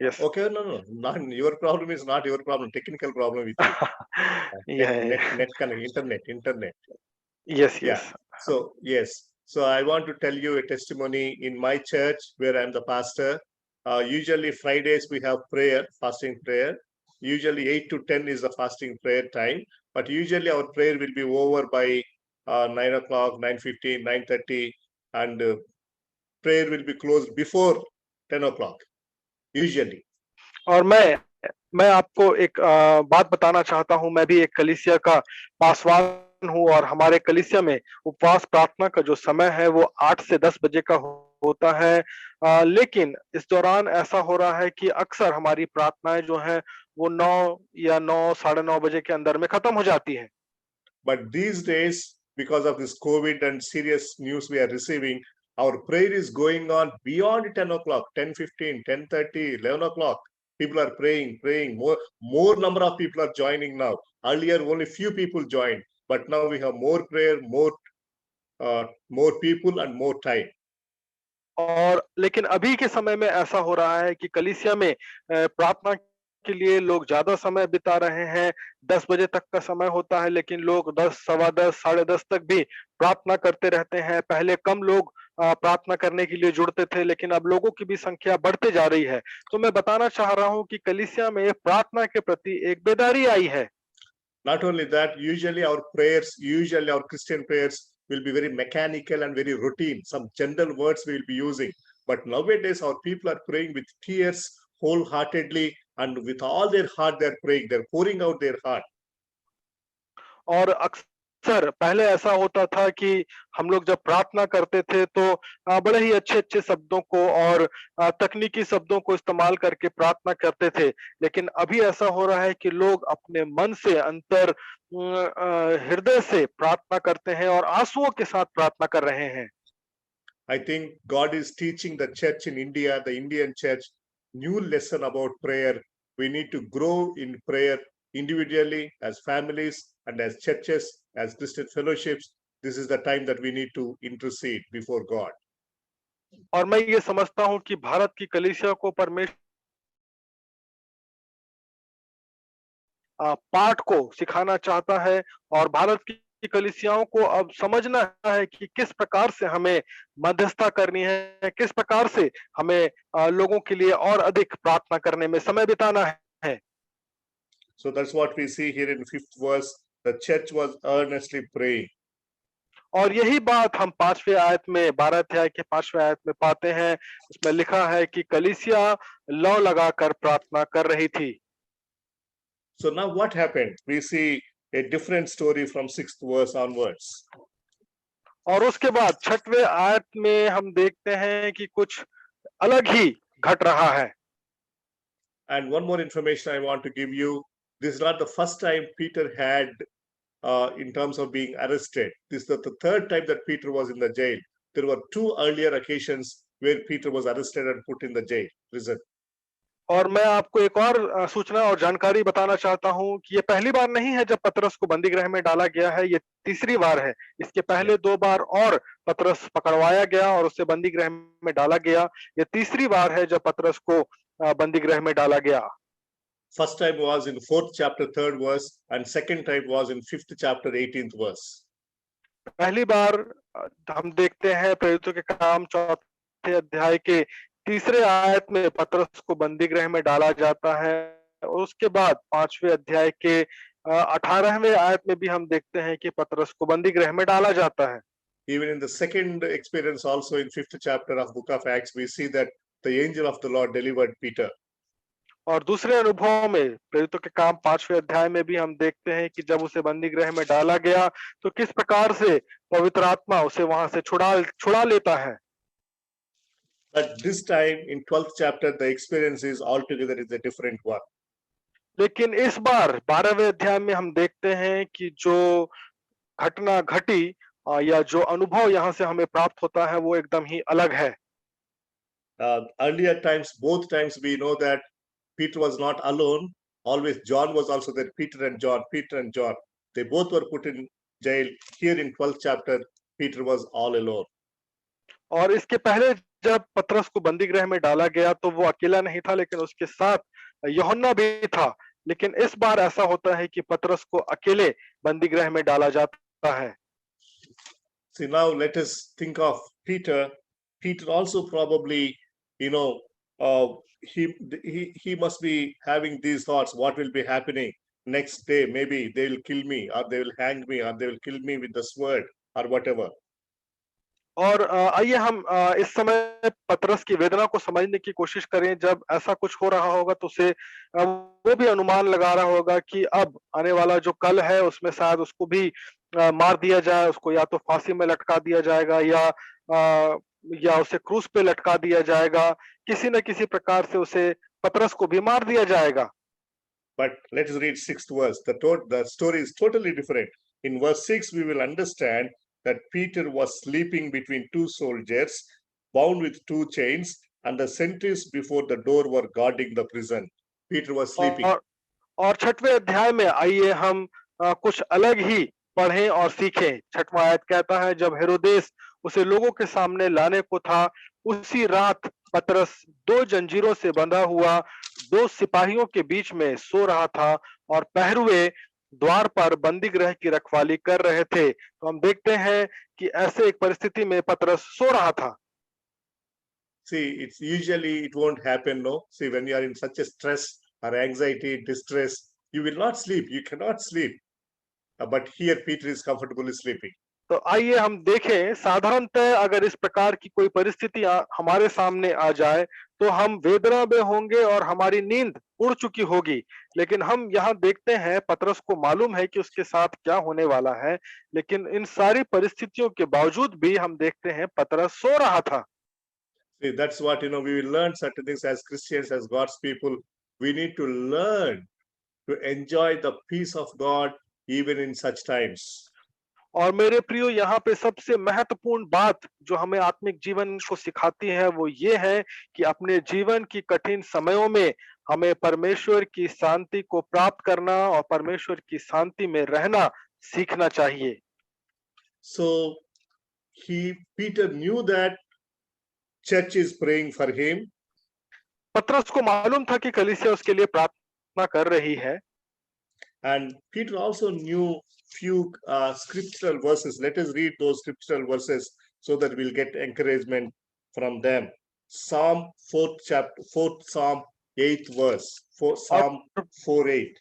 Yes. Okay, no, not your problem is not your problem. Technical problem with you. Net connect, internet. Yes Yeah. Yes. So yes. So I want to tell you a testimony in my church where I'm the pastor. Usually Fridays we have prayer, fasting prayer. Usually 8 to 10 is the fasting prayer time. But usually our prayer will be over by 9 o'clock, 9:15, 9:30, and prayer will be closed before 10 o'clock. Usually. और मैं आपको एक बात बताना चाहता हूँ। मैं भी एक कलीसिया का पासवान हूँ और हमारे कलीसिया में उपवास प्रार्थना का जो समय है वो 8 से 10 बजे का होता है। लेकिन इस दौरान ऐसा हो रहा है कि अक्सर हमारी प्रार्थनाएं जो हैं वो 9 या 9 साढ़े 9 बजे के अंदर में खत्म हो जाती हैं। But these days, because of this COVID and serious news we are receiving, our prayer is going on beyond 10 o'clock, 10:15, 10:30, 11 o'clock. People are praying. More number of people are joining now. Earlier, only few people joined, but now we have more prayer, more people and more time. और लेकिन अभी के समय में ऐसा हो रहा है कि कलीसिया में प्रार्थना के लिए लोग ज्यादा समय बिता रहे हैं। 10 बजे तक का समय होता है लेकिन लोग 10, सवा 10, साढ़े 10 तक भी प्रार्थना करते रहते हैं। पहले कम लोग प्रार्थना करने के लिए जुड़ते थे लेकिन अब लोगों की भी संख्या बढ़ते जा रही है। तो मैं बताना चाह रहा हूँ कि कलीसिया में प्रार्थना के प्रति एक बेदारी आई है। Not only that, usually our Christian prayers will be very mechanical and very routine. Some general words we will be using. But nowadays, our people are praying with tears, wholeheartedly, and with all their heart they're praying. They're pouring out their heart. और अक्सर पहले ऐसा होता था कि हम लोग जब प्रार्थना करते थे तो बड़े ही अच्छे-अच्छे शब्दों को और तकनीकी शब्दों को इस्तेमाल करके प्रार्थना करते थे। लेकिन अभी ऐसा हो रहा है कि लोग अपने मन से हृदय से प्रार्थना करते हैं और आंसुओं के साथ प्रार्थना कर रहे हैं। I think God is teaching the church in India, the Indian church, new lesson about prayer. We need to grow in prayer individually, as families, and as churches, as Christian fellowships. This is the time that we need to intercede before God. और मैं ये समझता हूँ कि भारत की कलीसिया को परमेश्वर पाठ को सिखाना चाहता है और भारत की कलीसियाओं को अब समझना है कि किस प्रकार से हमें मध्यस्थता करनी है, किस प्रकार से हमें लोगों के लिए और अधिक प्रार्थना करने में समय बिताना है। So that's what we see here in 5th verse. The church was earnestly praying. और यही बात हम 5वें आयत में 12 अध्याय के 5वें आयत में पाते हैं। उसमें लिखा है कि कलीसिया लौ लगाकर प्रार्थना कर रही थी। So now what happened? We see a different story from 6th verse onwards. और उसके बाद 6वें आयत में हम देखते हैं कि कुछ अलग ही घट रहा है। And one more information I want to give you. This is not the first time Peter had in terms of being arrested. This is the third time that Peter was in the jail. There were 2 earlier occasions where Peter was arrested and put in the jail, prison. और मैं आपको एक और सूचना और जानकारी बताना चाहता हूँ कि ये पहली बार नहीं है जब पतरस को बंदीगृह में डाला गया है, ये तीसरी बार है। इसके पहले 2 बार और पतरस पकड़वाया गया और उसे बंदीगृह में डाला गया। ये तीसरी बार है जब पतरस को बंदीगृह में डाला गया। First time was in 4th chapter 3rd verse, and second time was in 5th chapter 18th verse. पहली बार हम देखते हैं प्रेरितों के काम 4थे अध्याय के 3रे आयत में पतरस को बंदीगृह में डाला जाता है और उसके बाद 5वें अध्याय के 18वें आयत में भी हम देखते हैं कि पतरस को बंदीगृह में डाला जाता है। Even in the second experience also in 5th chapter of book of Acts, we see that the angel of the Lord delivered Peter. और दूसरे अनुभव में प्रेरितों के काम 5वें अध्याय में भी हम देखते हैं कि जब उसे बंदीगृह में डाला गया तो किस प्रकार से पवित्र आत्मा उसे वहां से छुड़ा लेता है। But this time in 12th chapter, the experience is altogether is a different one. लेकिन इस बार 12वें अध्याय में हम देखते हैं कि जो घटना घटी या जो अनुभव यहाँ से हमें प्राप्त होता है वो एकदम ही अलग है। Earlier times, both times we know that Peter was not alone. Always John was also there. Peter and John, Peter and John. They both were put in jail. Here in 12th chapter, Peter was all alone. और इसके पहले जब पतरस को बंदी गृह में डाला गया तो वो अकेला नहीं था, लेकिन उसके साथ यूहन्ना भी था। लेकिन इस बार ऐसा होता है कि पतरस को अकेले बंदी गृह में डाला जाता है। See, now let us think of Peter. Peter also probably, you know, he must be having these thoughts. What will be happening next day? Maybe they will kill me, or they will hang me, or they will kill me with the sword, or whatever. और आइए हम इस समय पतरस की वेदना को समझने की कोशिश करें। जब ऐसा कुछ हो रहा होगा तो उसे वो भी अनुमान लगा रहा होगा कि अब आने वाला जो कल है उसमें शायद उसको भी मार दिया जाए, उसको या तो फांसी में लटका दिया जाएगा या उसे क्रूस पे लटका दिया जाएगा, किसी न किसी प्रकार से उसे पतरस को भी मार दिया जाएगा। But let us read 6th verse. The story is totally different. In verse 6, we will understand that Peter was sleeping between two soldiers, bound with two chains, and the sentries before the door were guarding the prison. Peter was sleeping. और 6वें अध्याय में आइए हम कुछ अलग ही पढ़ें और सीखें। 6वां आयत कहता है, जब हेरोदेस उसे लोगों के सामने लाने को था, उसी रात पतरस दो जंजीरों से बंधा हुआ दो सिपाहियों के बीच में सो रहा था और पहरुए द्वार पर बंदी गृह की रखवाली कर रहे थे। तो हम देखते हैं कि ऐसे एक परिस्थिति में पतरस सो रहा था। See, it's usually it won't happen, no? See, when you are in such a stress or anxiety, distress, you will not sleep. You cannot sleep. But here Peter is comfortably sleeping. तो आइए हम देखें, साधारणतः अगर इस प्रकार की कोई परिस्थिति हमारे सामने आ जाए तो हम वेदना में होंगे और हमारी नींद उड़ चुकी होगी। लेकिन हम यहाँ देखते हैं पतरस को मालूम है कि उसके साथ क्या होने वाला है, लेकिन इन सारी परिस्थितियों के बावजूद भी हम देखते हैं पतरस सो रहा था। See, that's what, we will learn certain things as Christians, as God's people. We need to learn to enjoy the peace of God even in such times. और मेरे प्रियो, यहाँ पे सबसे महत्वपूर्ण बात जो हमें आत्मिक जीवन को सिखाती है वो ये है कि अपने जीवन की कठिन समयों में हमें परमेश्वर की शांति को प्राप्त करना और परमेश्वर की शांति में रहना सीखना चाहिए। So Peter knew that church is praying for him. पतरस को मालूम था कि कलीसिया उसके लिए प्रार्थना कर रही है। And Peter also knew few scriptural verses. Let us read those scriptural verses so that we'll get encouragement from them. Psalm 4th chapter, 4th Psalm 8th verse, Psalm 4:8.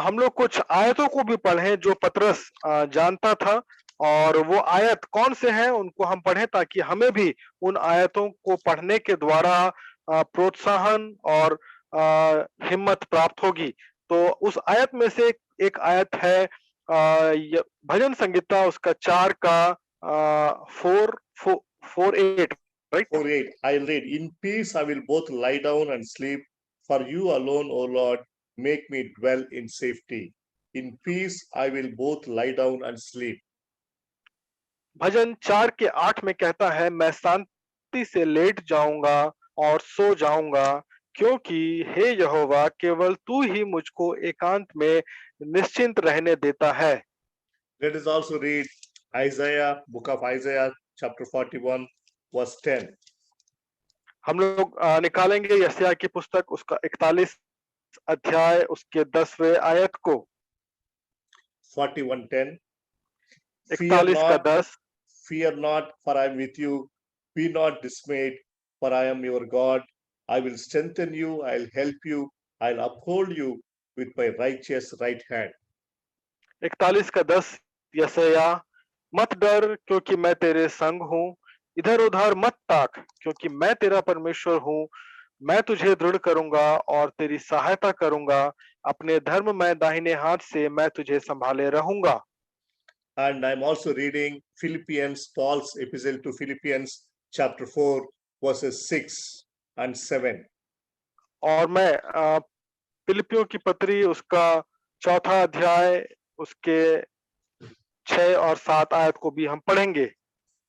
हम लोग कुछ आयतों को भी पढ़ें जो पतरस जानता था, और वो आयत कौन से हैं उनको हम पढ़ें ताकि हमें भी उन आयतों को पढ़ने के द्वारा प्रोत्साहन और हिम्मत प्राप्त होगी। तो उस आयत में से एक आयत है भजन संगीता उसका 4 का 4:8, right? 4:8. I'll read. In peace I will both lie down and sleep. For you alone, O Lord, make me dwell in safety. In peace I will both lie down and sleep. भजन 4 के 8 में कहता है, मैं शांति से लेट जाऊंगा और सो जाऊंगा, क्योंकि हे यहोवा केवल तू ही मुझको एकांत में निश्चिंत रहने देता है। Let us also read Isaiah, book of Isaiah, chapter 41, verse 10. हम लोग निकालेंगे यशायाह की पुस्तक उसका 41 अध्याय उसके 10वें आयत को। 41:10. 41 का 10। Fear not, for I am with you. Be not dismayed, for I am your God. I will strengthen you. I'll help you. I'll uphold you with my righteous right hand. 41 का 10 यशायाह, मत डर क्योंकि मैं तेरे संग हूँ, इधर उधर मत ताक क्योंकि मैं तेरा परमेश्वर हूँ। मैं तुझे दृढ़ करूंगा और तेरी सहायता करूंगा, अपने धर्ममय दाहिने हाथ से मैं तुझे संभाले रहूंगा। And I'm also reading Philippians, Paul's epistle to Philippians, chapter 4, verses 6 and 7. और मैं फिलिपियों की पत्री उसका 4 अध्याय उसके 6 और 7 आयत को भी हम पढ़ेंगे।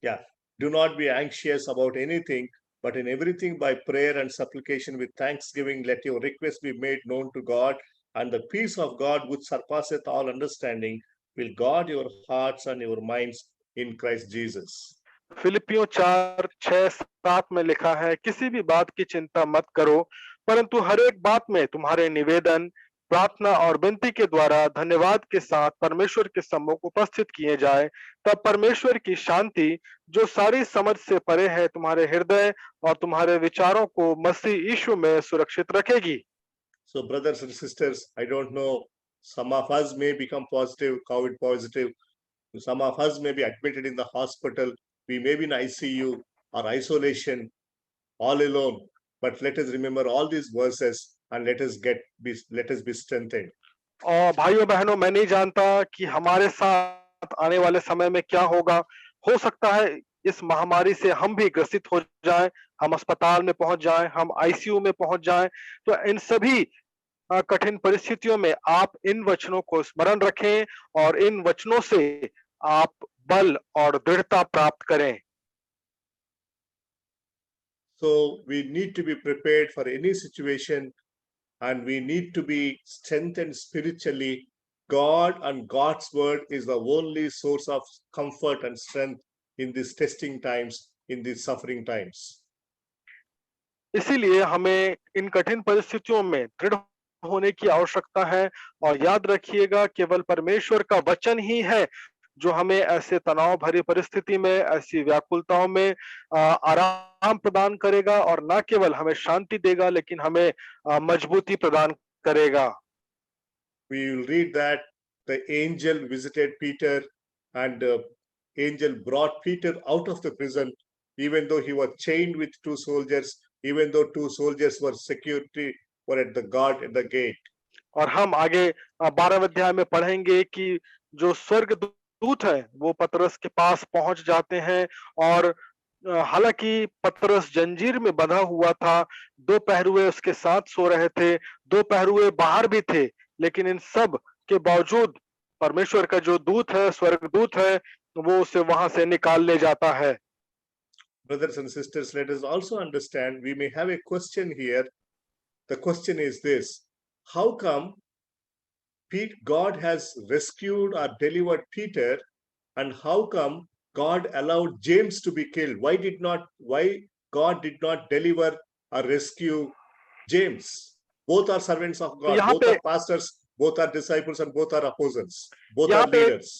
Yeah. Do not be anxious about anything, but in everything by prayer and supplication with thanksgiving, let your requests be made known to God, and the peace of God, which surpasseth all understanding, will guard your hearts and your minds in Christ Jesus. फिलिपियों 4, 6, 7 में लिखा है, किसी भी बात की चिंता मत करो, परंतु हर एक बात में तुम्हारे निवेदन, प्रार्थना और विनती के द्वारा धन्यवाद के साथ परमेश्वर के सम्मुख उपस्थित किए जाए। तब परमेश्वर की शांति, जो सारी समझ से परे है, तुम्हारे हृदय और तुम्हारे विचारों को मसीह यीशु में सुरक्षित रखेगी। So, brothers and sisters, I don't know, some of us may become positive, COVID positive. Some of us may be admitted in the hospital. We may be in ICU or isolation, all alone. But let us remember all these verses and let us be strengthened. और भाइयों बहनों, मैं नहीं जानता कि हमारे साथ आने वाले समय में क्या होगा। हो सकता है इस महामारी से हम भी ग्रसित हो जाएं, हम अस्पताल में पहुंच जाएं, हम आईसीयू में पहुंच जाएं। तो इन सभी कठिन परिस्थितियों में आप इन वचनों को स्मरण रखें और इन वचनों से आप बल और दृढ़ता प्राप्त करें। So we need to be prepared for any situation and we need to be strengthened spiritually. God and God's word is the only source of comfort and strength in these testing times, in these suffering times. इसीलिए हमें इन कठिन परिस्थितियों में दृढ़ होने की आवश्यकता है और याद रखिएगा, केवल परमेश्वर का वचन ही है जो हमें ऐसे तनाव भरी परिस्थिति में, ऐसी व्याकुलताओं में आराम प्रदान करेगा और न केवल हमें शांति देगा लेकिन हमें मजबूती प्रदान करेगा। We will read that the angel visited Peter and angel brought Peter out of the prison, even though he was chained with 2 soldiers, even though 2 soldiers were at the guard at the gate. और हम आगे 12वें अध्याय में पढ़ेंगे कि जो स्वर्गदूत है वो पतरस के पास पहुंच जाते हैं और हालांकि पतरस जंजीर में बंधा हुआ था, 2 पहरुए उसके साथ सो रहे थे, 2 पहरुए बाहर भी थे, लेकिन इन सब के बावजूद परमेश्वर का जो दूत है, स्वर्गदूत है, वो उसे वहां से निकाल ले जाता है। Brothers and sisters, let us also understand, we may have a question here. The question is this: how come God has rescued or delivered Peter, and how come God allowed James to be killed? Why God did not deliver or rescue James? Both are servants of God, both are pastors, both are disciples, and both are apostles, both are leaders.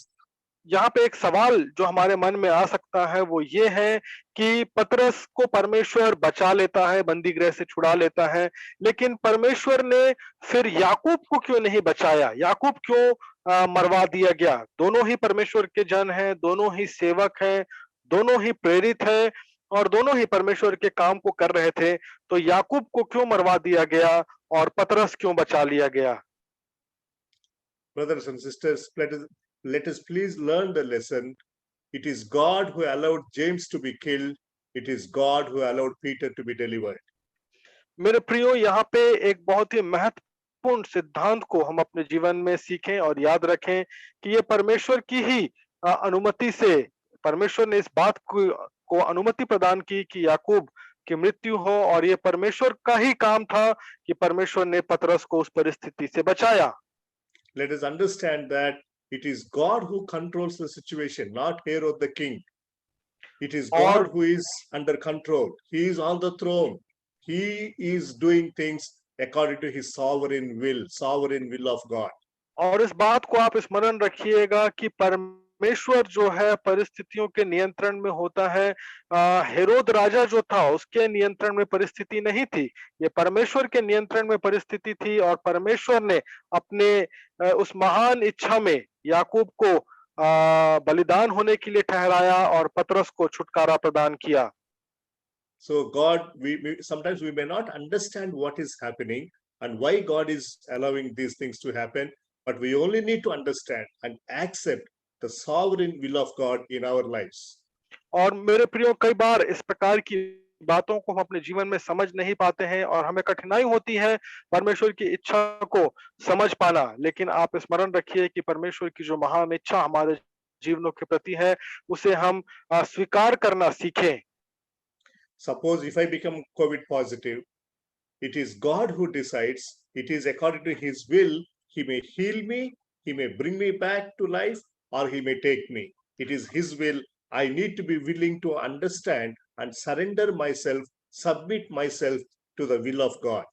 यहाँ पे एक सवाल जो हमारे मन में आ सकता है वो ये है कि पतरस को परमेश्वर बचा लेता है, बंदी गृह से छुड़ा लेता है, लेकिन परमेश्वर ने फिर याकूब को क्यों नहीं बचाया? याकूब क्यों मरवा दिया गया? दोनों ही परमेश्वर के जन हैं, दोनों ही सेवक हैं, दोनों ही प्रेरित हैं और दोनों ही परमेश्वर के काम को कर रहे थे। तो याकूब को क्यों मरवा दिया गया और पतरस क्यों बचा लिया गया? Brothers and sisters, let us please learn the lesson. It is God who allowed James to be killed. It is God who allowed Peter to be delivered. मेरे प्रियो, यहाँ पे एक बहुत ही महत्वपूर्ण सिद्धांत को हम अपने जीवन में सीखें और याद रखें कि ये परमेश्वर की ही अनुमति से परमेश्वर ने इस बात को अनुमति प्रदान की कि याकूब की मृत्यु हो और ये परमेश्वर का ही काम था कि परमेश्वर ने पतरस को उस परिस्थिति से बचाया। Let us understand that it is God who controls the situation, not Herod the king. It is God who is under control. He is on the throne. He is doing things according to his sovereign will of God. और इस बात को आप स्मरण रखिएगा कि परमेश्वर जो है परिस्थितियों के नियंत्रण में होता है। हेरोद राजा जो था उसके नियंत्रण में परिस्थिति नहीं थी, ये परमेश्वर के नियंत्रण में परिस्थिति थी और परमेश्वर ने अपने उस महान इच्छा में याकूब को बलिदान होने के लिए ठहराया और पतरस को छुटकारा प्रदान किया। So God, sometimes we may not understand what is happening and why God is allowing these things to happen, but we only need to understand and accept the sovereign will of God in our lives. और मेरे प्रियो, कई बार इस प्रकार की बातों को हम अपने जीवन में समझ नहीं पाते हैं और हमें कठिनाई होती है परमेश्वर की इच्छा को समझ पाना। लेकिन आप स्मरण रखिए कि परमेश्वर की जो महान इच्छा हमारे जीवनों के प्रति है, उसे हम स्वीकार करना सीखें। Suppose if I become COVID positive, it is God who decides. It is according to His will. He may heal me, He may bring me back to life, or He may take me. It is His will. I need to be willing to understand and surrender myself, submit myself to the will of God.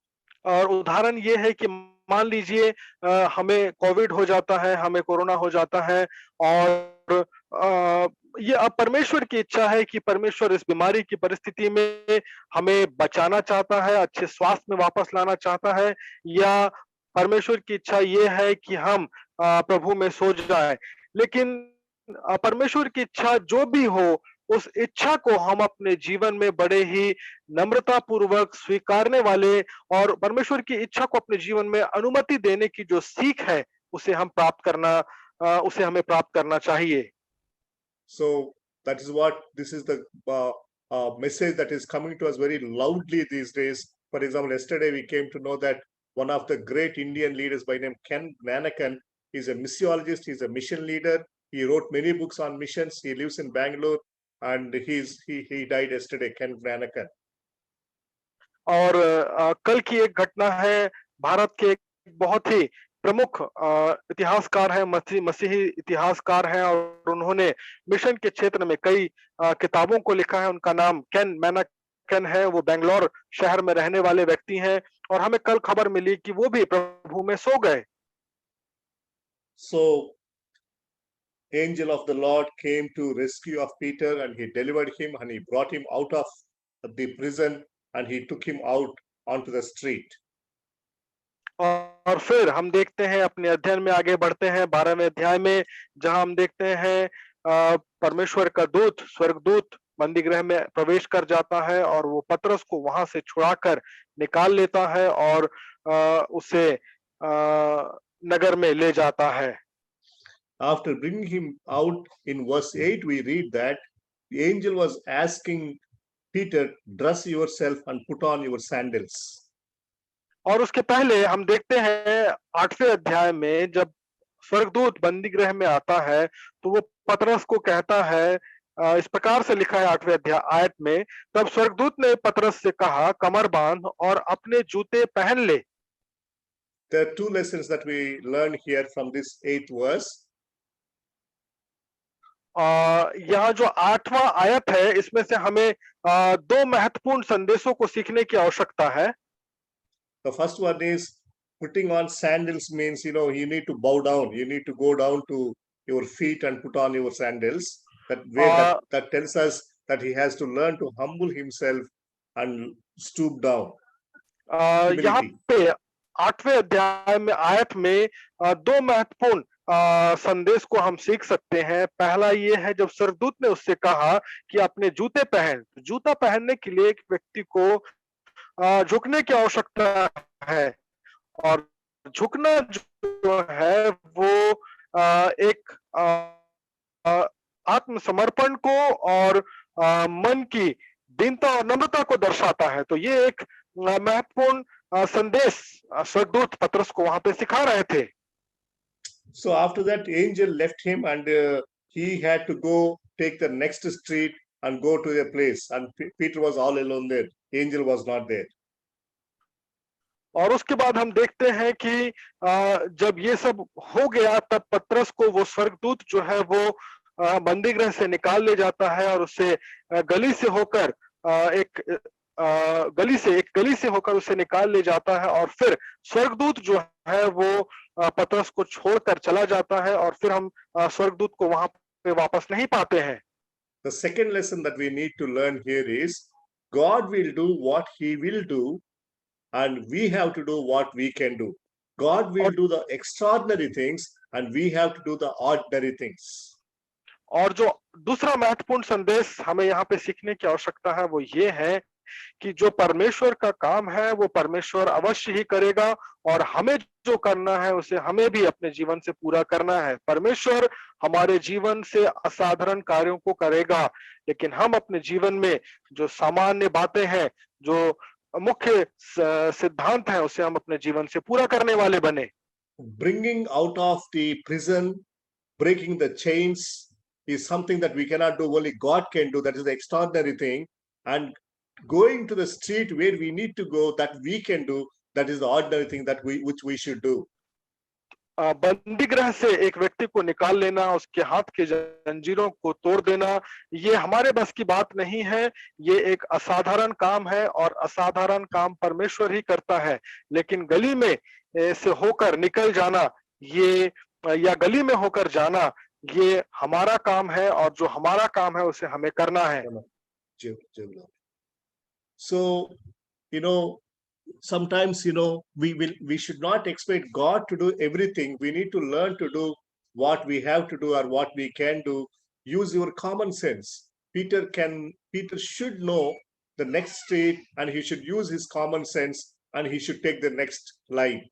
और उदाहरण ये है कि मान लीजिए हमें कोविड हो जाता है, हमें कोरोना हो जाता है और ये अब परमेश्वर की इच्छा है कि परमेश्वर इस बीमारी की परिस्थिति में हमें बचाना चाहता है, अच्छे स्वास्थ्य में वापस लाना चाहता है, या परमेश्वर की इच्छा ये है कि हम प्रभु में सो जाएं। लेकिन परमेश्वर की इच्छा जो भी हो, उस इच्छा को हम अपने जीवन में बड़े ही नम्रता पूर्वक स्वीकारने वाले और परमेश्वर की इच्छा को अपने जीवन में अनुमति देने की जो सीख है, उसे हमें प्राप्त करना चाहिए। So that is what this is the message that is coming to us very loudly these days. For example, yesterday we came to know that one of the great Indian leaders by name Ken Manakan is a missiologist, he's a mission leader. He wrote many books on missions. He lives in Bangalore and he died yesterday, Ken Manakan. और कल की एक घटना है, भारत के एक बहुत ही प्रमुख इतिहासकार हैं, मसीही इतिहासकार हैं और उन्होंने मिशन के क्षेत्र में कई किताबों को लिखा है। उनका नाम केन मैनकन है। वो बेंगलोर शहर में रहने वाले व्यक्ति हैं और हमें कल खबर मिली कि वो भी प्रभु में सो गए। So angel of the Lord came to rescue of Peter and he delivered him and he brought him out of the prison and he took him out onto the street. और फिर हम देखते हैं, अपने अध्ययन में आगे बढ़ते हैं 12वें अध्याय में, जहां हम देखते हैं परमेश्वर का दूत, स्वर्गदूत बंदी गृह में प्रवेश कर जाता है और वो पतरस को वहां से छुड़ाकर निकाल लेता है और उसे नगर में ले जाता है। After bringing him out, in verse 8 we read that the angel was asking Peter, dress yourself and put on your sandals. और उसके पहले हम देखते हैं 8वें अध्याय में जब स्वर्गदूत बंदी गृह में आता है तो वो पतरस को कहता है, इस प्रकार से लिखा है 8वें अध्याय आयत में, तब स्वर्गदूत ने पतरस से कहा, कमर बांध और अपने जूते पहन ले। There are two lessons that we learn here from this 8th verse. यहाँ जो 8वां आयत है, इसमें से हमें दो महत्वपूर्ण संदेशों को सीखने की आवश्यकता है। The first one is putting on sandals means, you need to bow down. You need to go down to your feet and put on your sandals. That tells us that he has to learn to humble himself and stoop down. यहाँ पे 8वें अध्याय में आयत में दो महत्वपूर्ण संदेश को हम सीख सकते हैं। पहला ये है, जब स्वर्गदूत ने उससे कहा कि अपने जूते पहन, जूता पहनने के लिए एक व्यक्ति को झुकने की आवश्यकता है और झुकना जो है वो एक आत्मसमर्पण को और मन की दीनता और नम्रता को दर्शाता है। तो ये एक महत्वपूर्ण संदेश स्वर्गदूत पतरस को वहां पे सिखा रहे थे। So after that, angel left him and he had to go take the next street and go to a place. And Peter was all alone there. Angel was not there. और उसके बाद हम देखते हैं कि जब ये सब हो गया तब पतरस को वो स्वर्गदूत जो है वो बंदी गृह से निकाल ले जाता है और उसे गली से होकर एक गली से होकर उसे निकाल ले जाता है और फिर स्वर्गदूत जो है वो पतरस को छोड़कर चला जाता है और फिर हम स्वर्गदूत को वहां पे वापस नहीं पाते हैं। The second lesson that we need to learn here is God will do what he will do and we have to do what we can do. God will do the extraordinary things and we have to do the ordinary things. और जो दूसरा महत्वपूर्ण संदेश हमें यहाँ पे सीखने की आवश्यकता है वो ये है कि जो परमेश्वर का काम है वो परमेश्वर अवश्य ही करेगा, और हमें जो करना है उसे हमें भी अपने जीवन से पूरा करना है। परमेश्वर हमारे जीवन से असाधारण कार्यों को करेगा, लेकिन हम अपने जीवन में जो सामान्य बातें हैं, जो मुख्य सिद्धांत हैं, उसे हम अपने जीवन से पूरा करने वाले बने। Bringing out of the prison, breaking the chains is something that we cannot do, only God can do. That is the extraordinary thing. And going to the street where we need to go, that we can do, that is the ordinary thing that which we should do. बंदी गृह से एक व्यक्ति को निकाल लेना, उसके हाथ के जंजीरों को तोड़ देना, ये हमारे बस की बात नहीं है। ये एक असाधारण काम है, और असाधारण काम परमेश्वर ही करता है। लेकिन गली में से होकर निकल जाना, ये या गली में होकर जाना, ये हमारा काम है, और जो हमारा काम है उसे हमें करना है। So, sometimes we should not expect God to do everything. We need to learn to do what we have to do or what we can do. Use your common sense. Peter should know the next street, and he should use his common sense, and he should take the next line.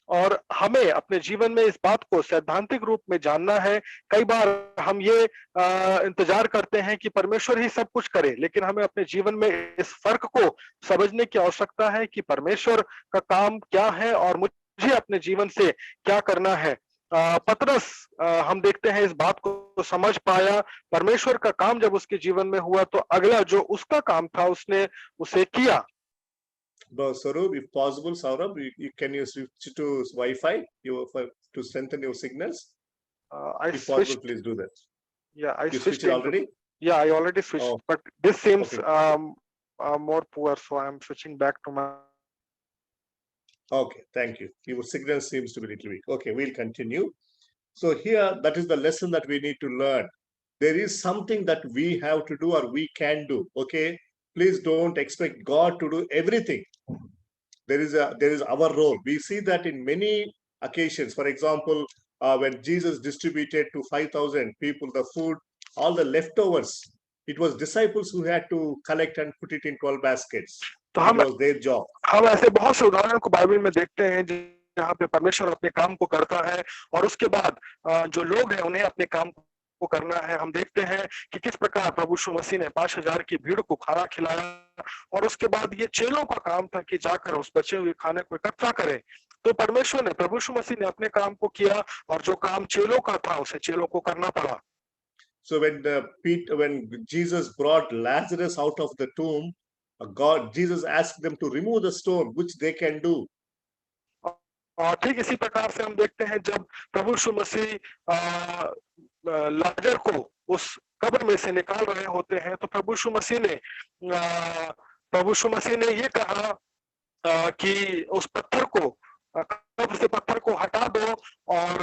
और हमें अपने जीवन में इस बात को सैद्धांतिक रूप में जानना है। कई बार हम ये इंतजार करते हैं कि परमेश्वर ही सब कुछ करे, लेकिन हमें अपने जीवन में इस फर्क को समझने की आवश्यकता है कि परमेश्वर का काम क्या है और मुझे अपने जीवन से क्या करना है। पतरस, हम देखते हैं, इस बात को समझ पाया। परमेश्वर का काम जब उसके जीवन में हुआ तो अगला जो उसका काम था उसने उसे किया। No, Saurabh, if possible, Saurabh, can you switch to Wi-Fi to strengthen your signals? If possible, please do that. Yeah, I You switched switched already? Yeah, I already switched, Oh, but this seems okay. more poor, so I'm switching back to my. Okay, thank you. Your signal seems to be a little weak. Okay, we'll continue. So here, that is the lesson that we need to learn. There is something that we have to do or we can do. Okay, please don't expect God to do everything. There is our role. We see that in many occasions. For example, when Jesus distributed to 5,000 people the food, all the leftovers, it was disciples who had to collect and put it in 12 baskets. It was their job. हम ऐसे बहुत से उदाहरण को बाइबल में देखते हैं जहाँ पे परमेश्वर अपने काम को करता है, और उसके बाद जो लोग हैं उन्हें अपने काम को करना है। हम देखते हैं कि किस प्रकार प्रभु यीशु मसीह ने 5,000 की भीड़ को खाना खिलाया, और उसके बाद ये चेलों का काम था कि जाकर उस बचे हुए खाने को इकट्ठा करें। तो परमेश्वर ने, प्रभु यीशु मसीह ने अपने काम को किया, और जो काम चेलों का था उसे चेलों को करना पड़ा। So when Jesus brought Lazarus out of the tomb, Jesus asked them to remove the stone, which they can do. और ठीक इसी प्रकार से हम देखते हैं जब प्रभु यीशु मसीह लाजर को उस कब्र में से निकाल रहे होते हैं, तो प्रभु यीशु मसीह ने ये कहा कि उस पत्थर को, कब्र से पत्थर को हटा दो, और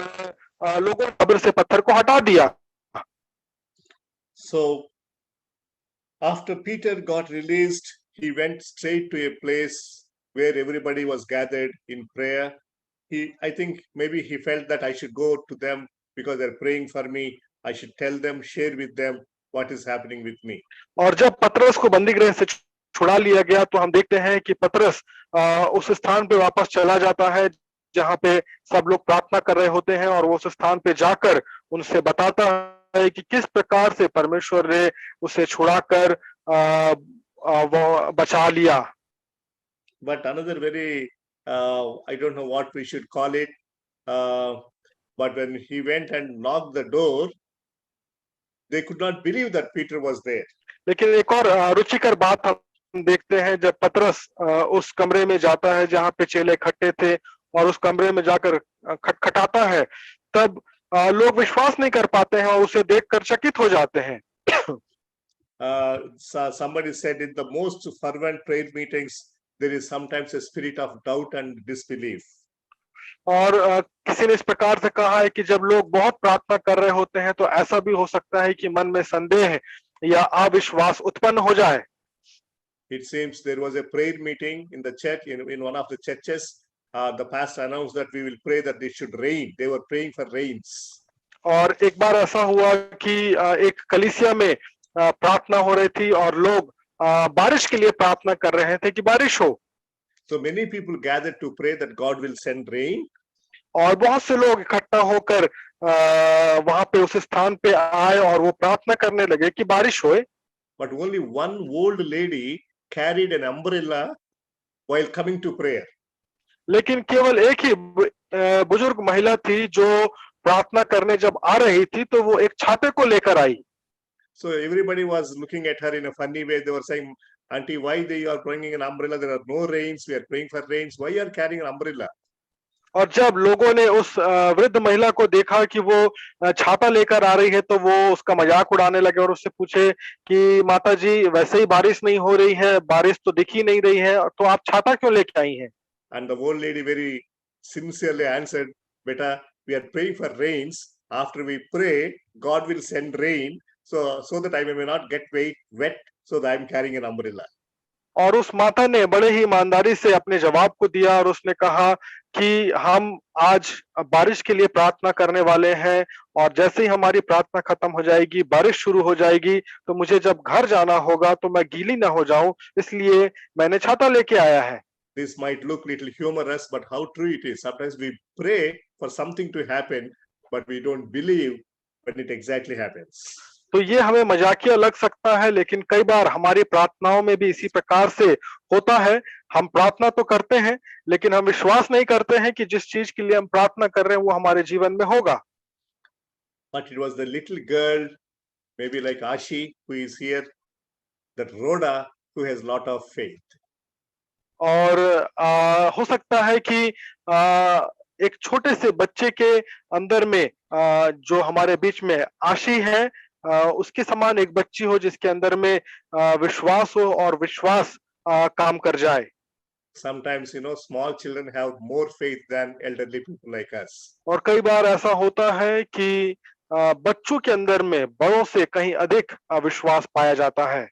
लोगों ने कब्र से पत्थर को हटा दिया। So after Peter got released, he went straight to a place where everybody was gathered in prayer. I think maybe he felt that I should go to them because they're praying for me. I should tell them, share with them what is happening with me. और जब पतरस को बंदी गृह से छुड़ा लिया गया, तो हम देखते हैं कि पतरस उस स्थान पे वापस चला जाता है जहां पे सब लोग प्रार्थना कर रहे होते हैं, और वो उस स्थान पे जाकर उनसे बताता है कि किस प्रकार से परमेश्वर ने उसे छुड़ाकर वो बचा लिया। But another very I don't know what we should call it, but when he went and knocked the door, they could not believe that Peter was there. लेकिन एक और रुचिकर बात हम देखते हैं, जब पतरस उस कमरे में जाता है जहाँ पे चेले इकट्ठे थे, और उस कमरे में जाकर खटखटाता है, तब लोग विश्वास नहीं कर पाते हैं और उसे देखकर चकित हो जाते हैं। Somebody said in the most fervent prayer meetings, there is sometimes a spirit of doubt and disbelief. और किसी ने इस प्रकार से कहा है कि जब लोग बहुत प्रार्थना कर रहे होते हैं तो ऐसा भी हो सकता है कि मन में संदेह या अविश्वास उत्पन्न हो जाए। It seems there was a prayer meeting in the church, in one of the churches. The pastor announced that we will pray that they should rain. They were praying for rains. और एक बार ऐसा हुआ कि एक कलीसिया में प्रार्थना हो रही थी और लोग बारिश के लिए प्रार्थना कर रहे थे कि बारिश हो। So many people gathered to pray that God will send rain. और बहुत से लोग इकट्ठा होकर वहां पे उस स्थान पे आए और वो प्रार्थना करने लगे कि बारिश होए। But only one old lady carried an umbrella while coming to prayer. लेकिन केवल एक ही बुजुर्ग महिला थी जो प्रार्थना करने जब आ रही थी तो वो एक छाते को लेकर आई। So everybody was looking at her in a funny way. They were saying, "Auntie, why you are bringing an umbrella? There are no rains. We are praying for rains. Why you are carrying an umbrella?" और जब लोगों ने उस वृद्ध महिला को देखा कि वो छाता लेकर आ रही है तो वो उसका मजाक उड़ाने लगे और उससे पूछे कि माता जी वैसे ही बारिश नहीं हो रही है, बारिश तो दिख ही नहीं रही है, तो आप छाता क्यों लेके आई हैं? And the old lady very sincerely answered, "Beta, we are praying for rains. After we pray, God will send rain. So that I may not get wet. So that I am carrying an umbrella." और उस माता ने बड़े ही ईमानदारी से अपने जवाब को दिया और उसने कहा कि हम आज बारिश के लिए प्रार्थना करने वाले हैं और जैसे ही हमारी प्रार्थना खत्म हो जाएगी, बारिश शुरू हो जाएगी, तो मुझे जब घर जाना होगा तो मैं गीली ना हो जाऊं, इसलिए मैंने छाता लेके आया है। This might look little humorous, but how true it is. Sometimes we pray for something to happen, but we don't believe when it exactly happens. तो ये हमें मजाकिया लग सकता है, लेकिन कई बार हमारी प्रार्थनाओं में भी इसी प्रकार से होता है। हम प्रार्थना तो करते हैं, लेकिन हम विश्वास नहीं करते हैं कि जिस चीज के लिए हम प्रार्थना कर रहे हैं वो हमारे जीवन में होगा। But it was the little girl, maybe like Ashi, who is here, that Rhoda, who has lot of faith. और हो सकता है कि एक छोटे से बच्चे के अंदर में जो हमारे बीच में आशी है, उसके समान एक बच्ची हो जिसके अंदर में विश्वास हो और विश्वास काम कर जाए। Sometimes, small children have more faith than elderly people like us. और कई बार ऐसा होता है कि बच्चों के अंदर में बड़ों से कहीं अधिक विश्वास पाया जाता है।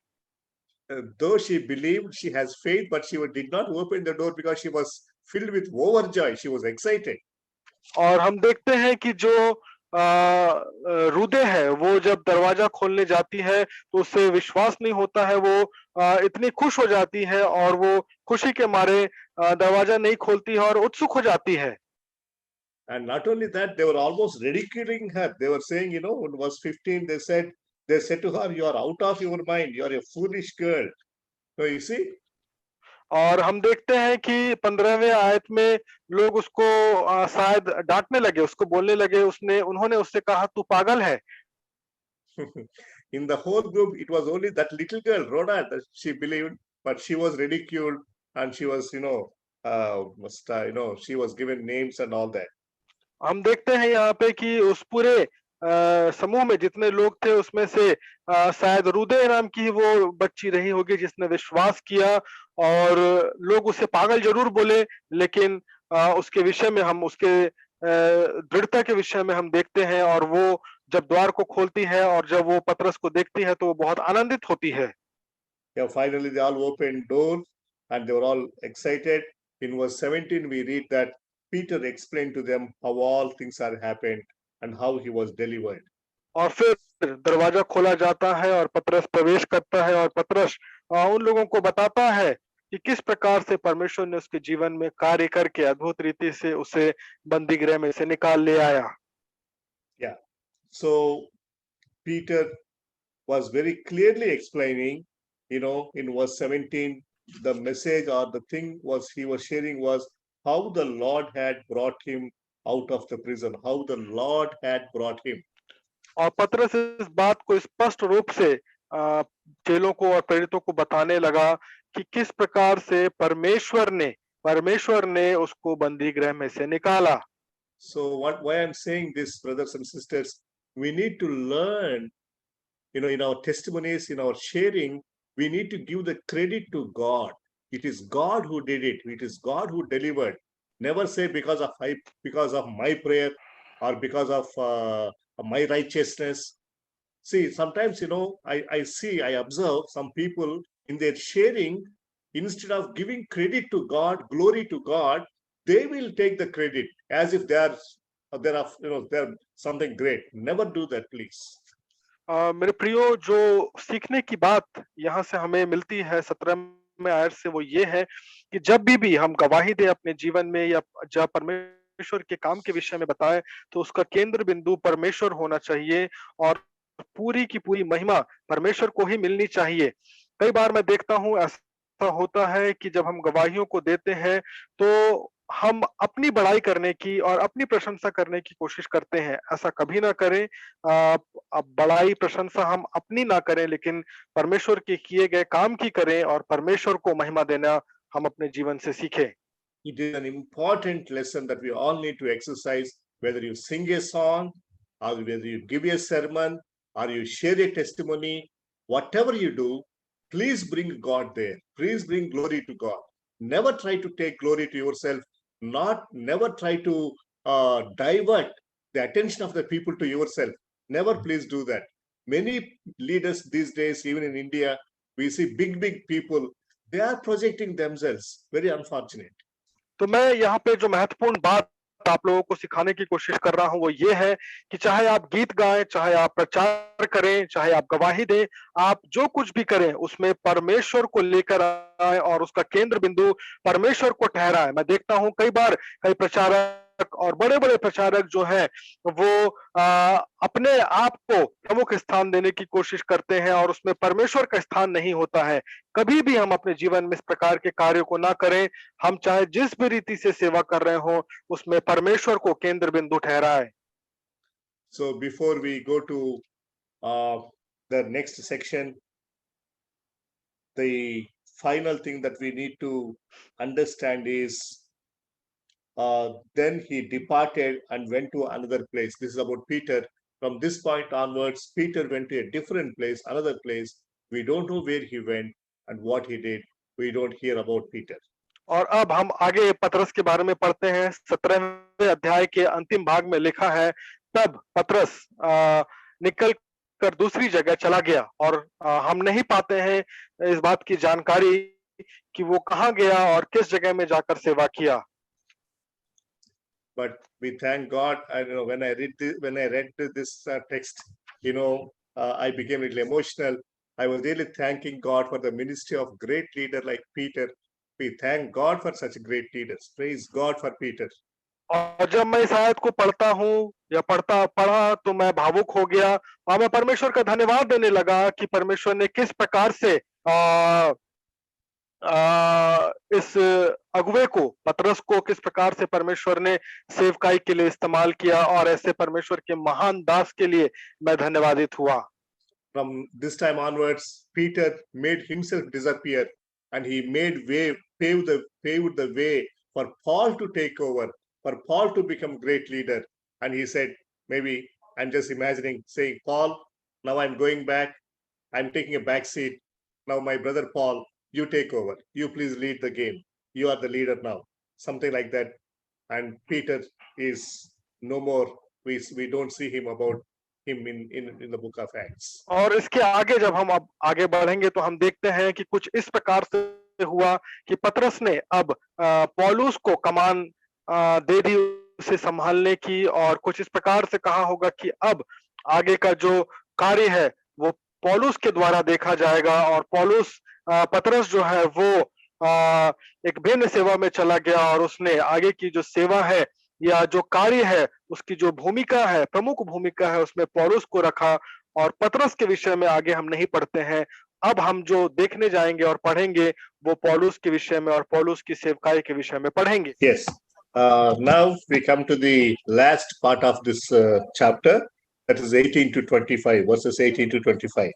Though she believed, she has faith, but she did not open the door because she was filled with overjoy. She was excited. और हम देखते हैं कि जो रूदे है वो जब दरवाजा खोलने जाती है तो उससे विश्वास नहीं होता है, वो इतनी खुश हो जाती है और वो खुशी के मारे दरवाजा नहीं खोलती है और उत्सुक हो जाती है। And not only that, they were almost ridiculing her. They were saying, in verse 15, they said to her, "You are out of your mind. You are a foolish girl." So you see, और हम देखते हैं कि 15वें आयत में लोग उसको शायद डांटने लगे, उसको बोलने लगे, उन्होंने उससे कहा तू पागल है। in the whole group, it was only that little girl, Rhoda, that she believed, but she was ridiculed and she was, she was given names and all that. हम देखते हैं यहाँ पे कि उस पूरे समूह में जितने लोग थे उसमें से शायद रूदे नाम की वो बच्ची रही होगी जिसने विश्वास किया और लोग उसे पागल जरूर बोले, लेकिन उसके विषय में हम उसके दृढ़ता के विषय में हम देखते हैं और वो जब द्वार को खोलती है और जब वो पतरस को देखती है तो वो बहुत आनंदित होती है। Yeah, finally they all opened door and they were all excited. In verse 17, we read that Peter explained to them how all things are happened and how he was delivered. और फिर दरवाजा खोला जाता है और पतरस प्रवेश करता है और पतरस उन लोगों को बताता है कि किस प्रकार से परमेश्वर ने उसके जीवन में कार्य करके अद्भुत रीति से उसे बंदी गृह में से निकाल ले आया। Yeah. So Peter was very clearly explaining, in verse 17, the message or the thing he was sharing was how the Lord had brought him out of the prison, how the Lord had brought him. और पतरस इस बात को स्पष्ट रूप से चेलों को और प्रेरितों को बताने लगा कि किस प्रकार से परमेश्वर ने उसको बंदी गृह में से निकाला। So why I'm saying this, brothers and sisters, we need to learn, in our testimonies, in our sharing, we need to give the credit to God. It is God who did it. It is God who delivered. Never say because of my prayer or because of my righteousness. See, sometimes, I observe some people in their sharing, instead of giving credit to God, glory to God, they will take the credit as if they're something great. Never do that, please. मेरे प्रियो, जो सीखने की बात यहाँ से हमें मिलती है 17वें आयत से, वो ये है कि जब भी हम गवाही दें अपने जीवन में या जब परमेश्वर के काम के विषय में बताएं, तो उसका केंद्र बिंदु परमेश्वर होना चाहिए और पूरी की पूरी महिमा परमेश्वर को ही मिलनी चाहिए। कई बार मैं देखता हूँ ऐसा होता है कि जब हम गवाहियों को देते हैं, तो हम अपनी बड़ाई करने की और अपनी प्रशंसा करने की कोशिश करते हैं। ऐसा कभी ना करें। अब बड़ाई प्रशंसा हम अपनी ना करें, लेकिन परमेश्वर के किए गए काम की करें और परमेश्वर को महिमा देना हम अपने जीवन से सीखें। It is an important lesson that we all need to exercise, whether you sing a song, or whether you give a sermon, or you share a testimony, whatever you do, please bring God there. Please bring glory to God. Never try to take glory to yourself, never try to divert the attention of the people to yourself. Never please do that. Many leaders these days, even in India, we see big people, they are projecting themselves. Very unfortunate. तो मैं यहाँ पे जो महत्वपूर्ण बात आप लोगों को सिखाने की कोशिश कर रहा हूँ, वो ये है कि चाहे आप गीत गाएं, चाहे आप प्रचार करें, चाहे आप गवाही दें, आप जो कुछ भी करें उसमें परमेश्वर को लेकर आए और उसका केंद्र बिंदु परमेश्वर को ठहराए। मैं देखता हूँ कई बार कई प्रचारक और बड़े-बड़े प्रचारक जो हैं, वो अपने आप को प्रमुख स्थान देने की कोशिश करते हैं और उसमें परमेश्वर का स्थान नहीं होता है। कभी भी हम अपने जीवन में इस प्रकार के कार्यों को ना करें। हम चाहे जिस भी रीति से सेवा कर रहे हो, उसमें परमेश्वर को केंद्र बिंदु ठहराए। So before we go to the next section, the final thing that we need to understand is then he departed and went to another place. This is about Peter. From this point onwards, Peter went to a different place, another place. We don't know where he went and what he did. We don't hear about Peter. और अब हम आगे पतरस के बारे में पढ़ते हैं। 17वें अध्याय के अंतिम भाग में लिखा है, तब पतरस निकल कर दूसरी जगह चला गया और हम नहीं पाते हैं इस बात की जानकारी कि वो कहाँ गया और किस जगह में जाकर सेवा किया। But we thank God. I know when I read this text, I became a little emotional. I was really thanking God for the ministry of great leader like Peter. We thank God for such great leaders. Praise God for Peter. और जब मैं इस आयत को पढ़ता हूँ या पढ़ा तो मैं भावुक हो गया और मैं परमेश्वर का धन्यवाद देने लगा कि परमेश्वर ने किस प्रकार से इस अगुवे को, पतरस को किस प्रकार से परमेश्वर ने सेवकाई के लिए इस्तेमाल किया और ऐसे परमेश्वर के महान दास के लिए मैं धन्यवादित हुआ। From this time onwards, Peter made himself disappear and he paved the way for Paul to take over, for Paul to become great leader. And he said, maybe I'm just imagining saying, Paul, now I'm going back. I'm taking a back seat. Now my brother Paul, you take over. You please lead the game. You are the leader now. Something like that. And Peter is no more. We don't see him in the book of Acts. और इसके आगे जब हम अब आगे बढ़ेंगे तो हम देखते हैं कि कुछ इस प्रकार से हुआ कि पतरस ने अब पौलुस को कमान दे दी उसे संभालने की, और कुछ इस प्रकार से कहा होगा कि अब आगे का जो कार्य है वो पौलुस के द्वारा देखा जाएगा और पतरस जो है वो एक भिन्न सेवा में चला गया और उसने आगे की जो सेवा है या जो कार्य है उसकी जो भूमिका है, प्रमुख भूमिका है, उसमें पौलुस को रखा। और पतरस के विषय में आगे हम नहीं पढ़ते हैं। अब हम जो देखने जाएंगे और पढ़ेंगे वो पौलुस के विषय में और पौलुस की सेवकाई के विषय में पढ़ेंगे। Yes. Now we come to the last part of this chapter, that is 18 to 25, verses 18 to 25.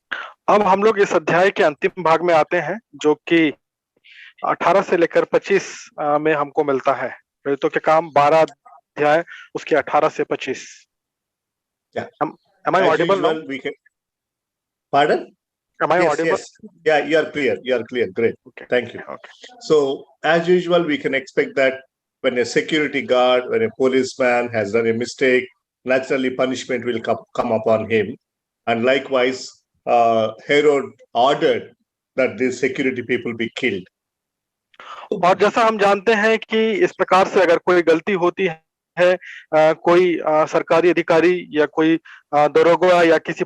अब हम लोग इस अध्याय के अंतिम भाग में आते हैं जो कि 18 से लेकर 25 में हमको मिलता है। प्रेरितों के काम 12 अध्याय उसके 18 से 25। Yeah. Am I As audible now? usual, Pardon? Am I Yes, audible? yes. Yeah, you are clear. You are clear. Great. Okay. Thank you. Okay. So, as usual, we can expect that when a security guard, when a policeman has done a mistake, naturally punishment will come upon him. And likewise, Herod ordered that these security people be killed. और जैसा हम जानते हैं कि इस प्रकार से अगर कोई गलती होती है, कोई सरकारी अधिकारी या कोई दरोगा या किसी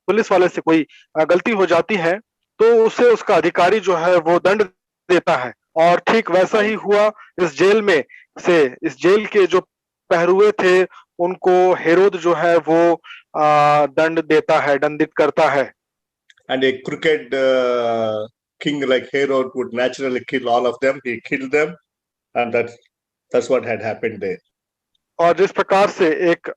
पुलिस वाले से कोई गलती हो जाती है तो उसे उसका अधिकारी जो है वो दंड देता है, और ठीक वैसा ही हुआ इस जेल में से। इस जेल के जो पहरुए थे उनको हेरोद जो है वो दंड देता है, दंडित करता है। And a crooked king like Herod would naturally kill all of them. He killed them, and that's what had happened there. और जिस प्रकार से एक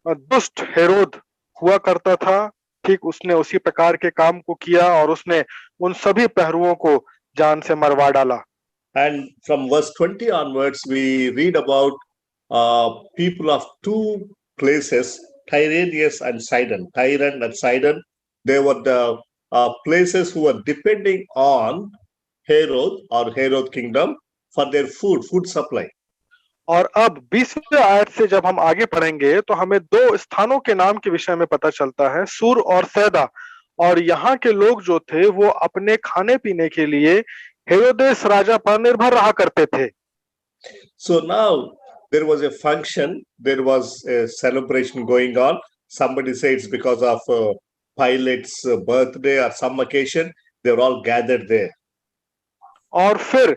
दुष्ट हेरोद हुआ करता था, ठीक उसने उसी प्रकार के काम को किया और उसने उन सभी पहरुओं को जान से मरवा डाला। And from verse 20 onwards, we read about people of two places, Tyrannus and Sidon. Tyrann and Sidon, they were the places who were depending on Herod or Herod kingdom for their food supply. और अब 20वें आयत से जब हम आगे पढ़ेंगे तो हमें दो स्थानों के नाम के विषय में पता चलता है, सूर और सैदा। और यहाँ के लोग जो थे वो अपने खाने पीने के लिए हेरोदेस राजा पर निर्भर रहा करते थे। So now there was a function, there was a celebration going on. Somebody says it's because of Pilate's birthday or some occasion, they were all gathered there. और फिर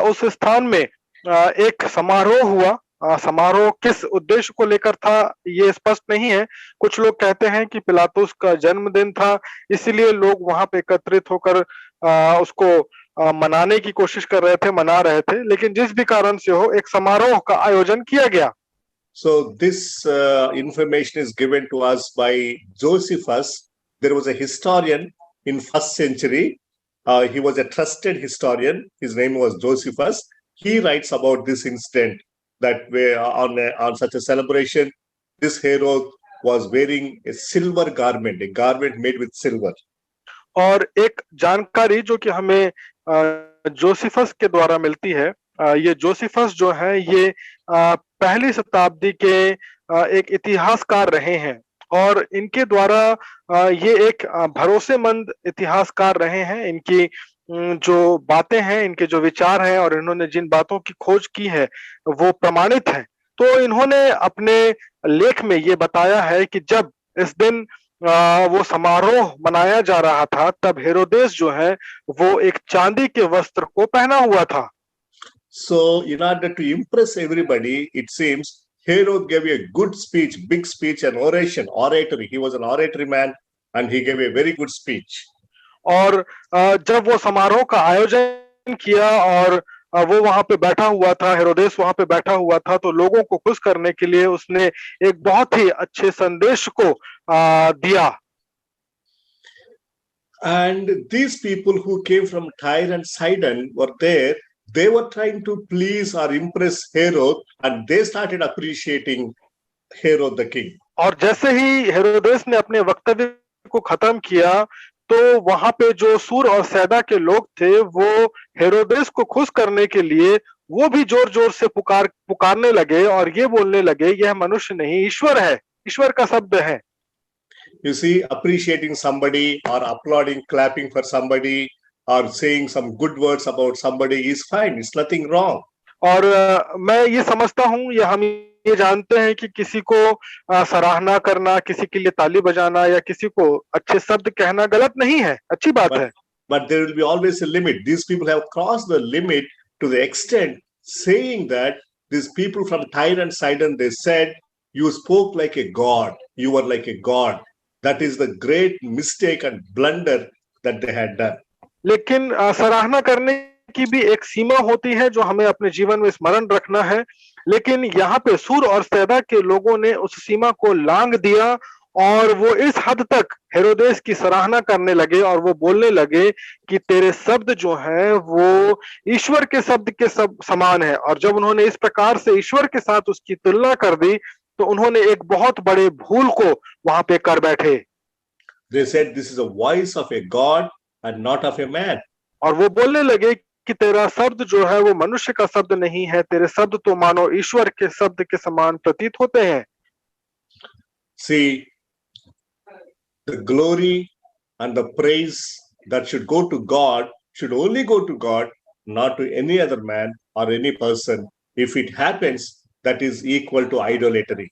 उस स्थान में एक समारोह हुआ। समारोह किस उद्देश्य को लेकर था ये स्पष्ट नहीं है। कुछ लोग कहते हैं कि पिलातुस का जन्मदिन था, इसीलिए लोग वहां पे एकत्रित होकर उसको मनाने की कोशिश कर रहे थे, मना रहे थे। लेकिन जिस भी कारण से हो, एक समारोह का आयोजन किया गया। So this information is given to us by Josephus. There was a historian in 1st century. He was a trusted historian. His name was Josephus. He writes about this incident that on such a celebration, this Herod was wearing a silver garment, a garment made with silver. और एक जानकारी जो कि हमें जोसेफस के द्वारा मिलती है, ये जोसेफस जो है ये पहली शताब्दी के एक इतिहासकार रहे हैं और इनके द्वारा ये एक भरोसेमंद इतिहासकार रहे हैं। इनकी जो बातें हैं, इनके जो विचार हैं और इन्होंने जिन बातों की खोज की है वो प्रमाणित है। तो इन्होंने अपने लेख में ये बताया है कि जब इस दिन वो समारोह मनाया जा रहा था तब हेरोदेस जो है वो एक चांदी के वस्त्र को पहना हुआ था। So in order to impress everybody, it seems Herod gave a good speech, big speech, an oration, oratory. He was an oratory man and he gave a very good speech. और जब वो समारोह का आयोजन किया और वो वहां पे बैठा हुआ था, हेरोदेस वहां पे बैठा हुआ था, तो लोगों को खुश करने के लिए उसने एक बहुत ही अच्छे संदेश को दिया। And these people who came from Tyre and Sidon were there. They were trying to please or impress Herod, and they started appreciating Herod the king. और जैसे ही हेरोदेस ने अपने वक्तव्य को खत्म किया तो वहां पे जो सूर और सैदा के लोग थे वो हेरोदेस को खुश करने के लिए वो भी जोर जोर से पुकारने लगे और ये बोलने लगे, यह मनुष्य नहीं ईश्वर है, ईश्वर का शब्द है। You see, appreciating somebody or applauding, clapping for somebody or saying some good words about somebody is fine. It's nothing wrong. और मैं ये समझता हूँ, या हम ये जानते हैं कि किसी को सराहना करना, किसी के लिए ताली बजाना या किसी को अच्छे शब्द कहना गलत नहीं है, अच्छी बात है। But there will be always a limit. These people have crossed the limit to the extent saying that these people from Tyre and Sidon, they said, you spoke like a god. You were like a god. That is the great mistake and blunder that they had done. लेकिन सराहना करने की भी एक सीमा होती है जो हमें अपने जीवन में स्मरण रखना है। लेकिन यहाँ पे सूर और सैदा के लोगों ने उस सीमा को लांघ दिया और वो इस हद तक हेरोदेस की सराहना करने लगे और वो बोलने लगे कि तेरे शब्द जो हैं वो ईश्वर के शब्द के समान है। और जब उन्होंने इस प्रकार से ईश्वर के साथ उसकी तुलना कर दी तो उन्होंने एक बहुत बड़े भूल को वहां पे कर बैठे। They said this is a voice of a god and not of a man. और वो बोलने लगे कि तेरा शब्द जो है वो मनुष्य का शब्द नहीं है, तेरे शब्द तो मानो ईश्वर के शब्द के समान प्रतीत होते हैं। See, the glory and the praise that should go to God should only go to God, not to any other man or any person. If it happens, that is equal to idolatry.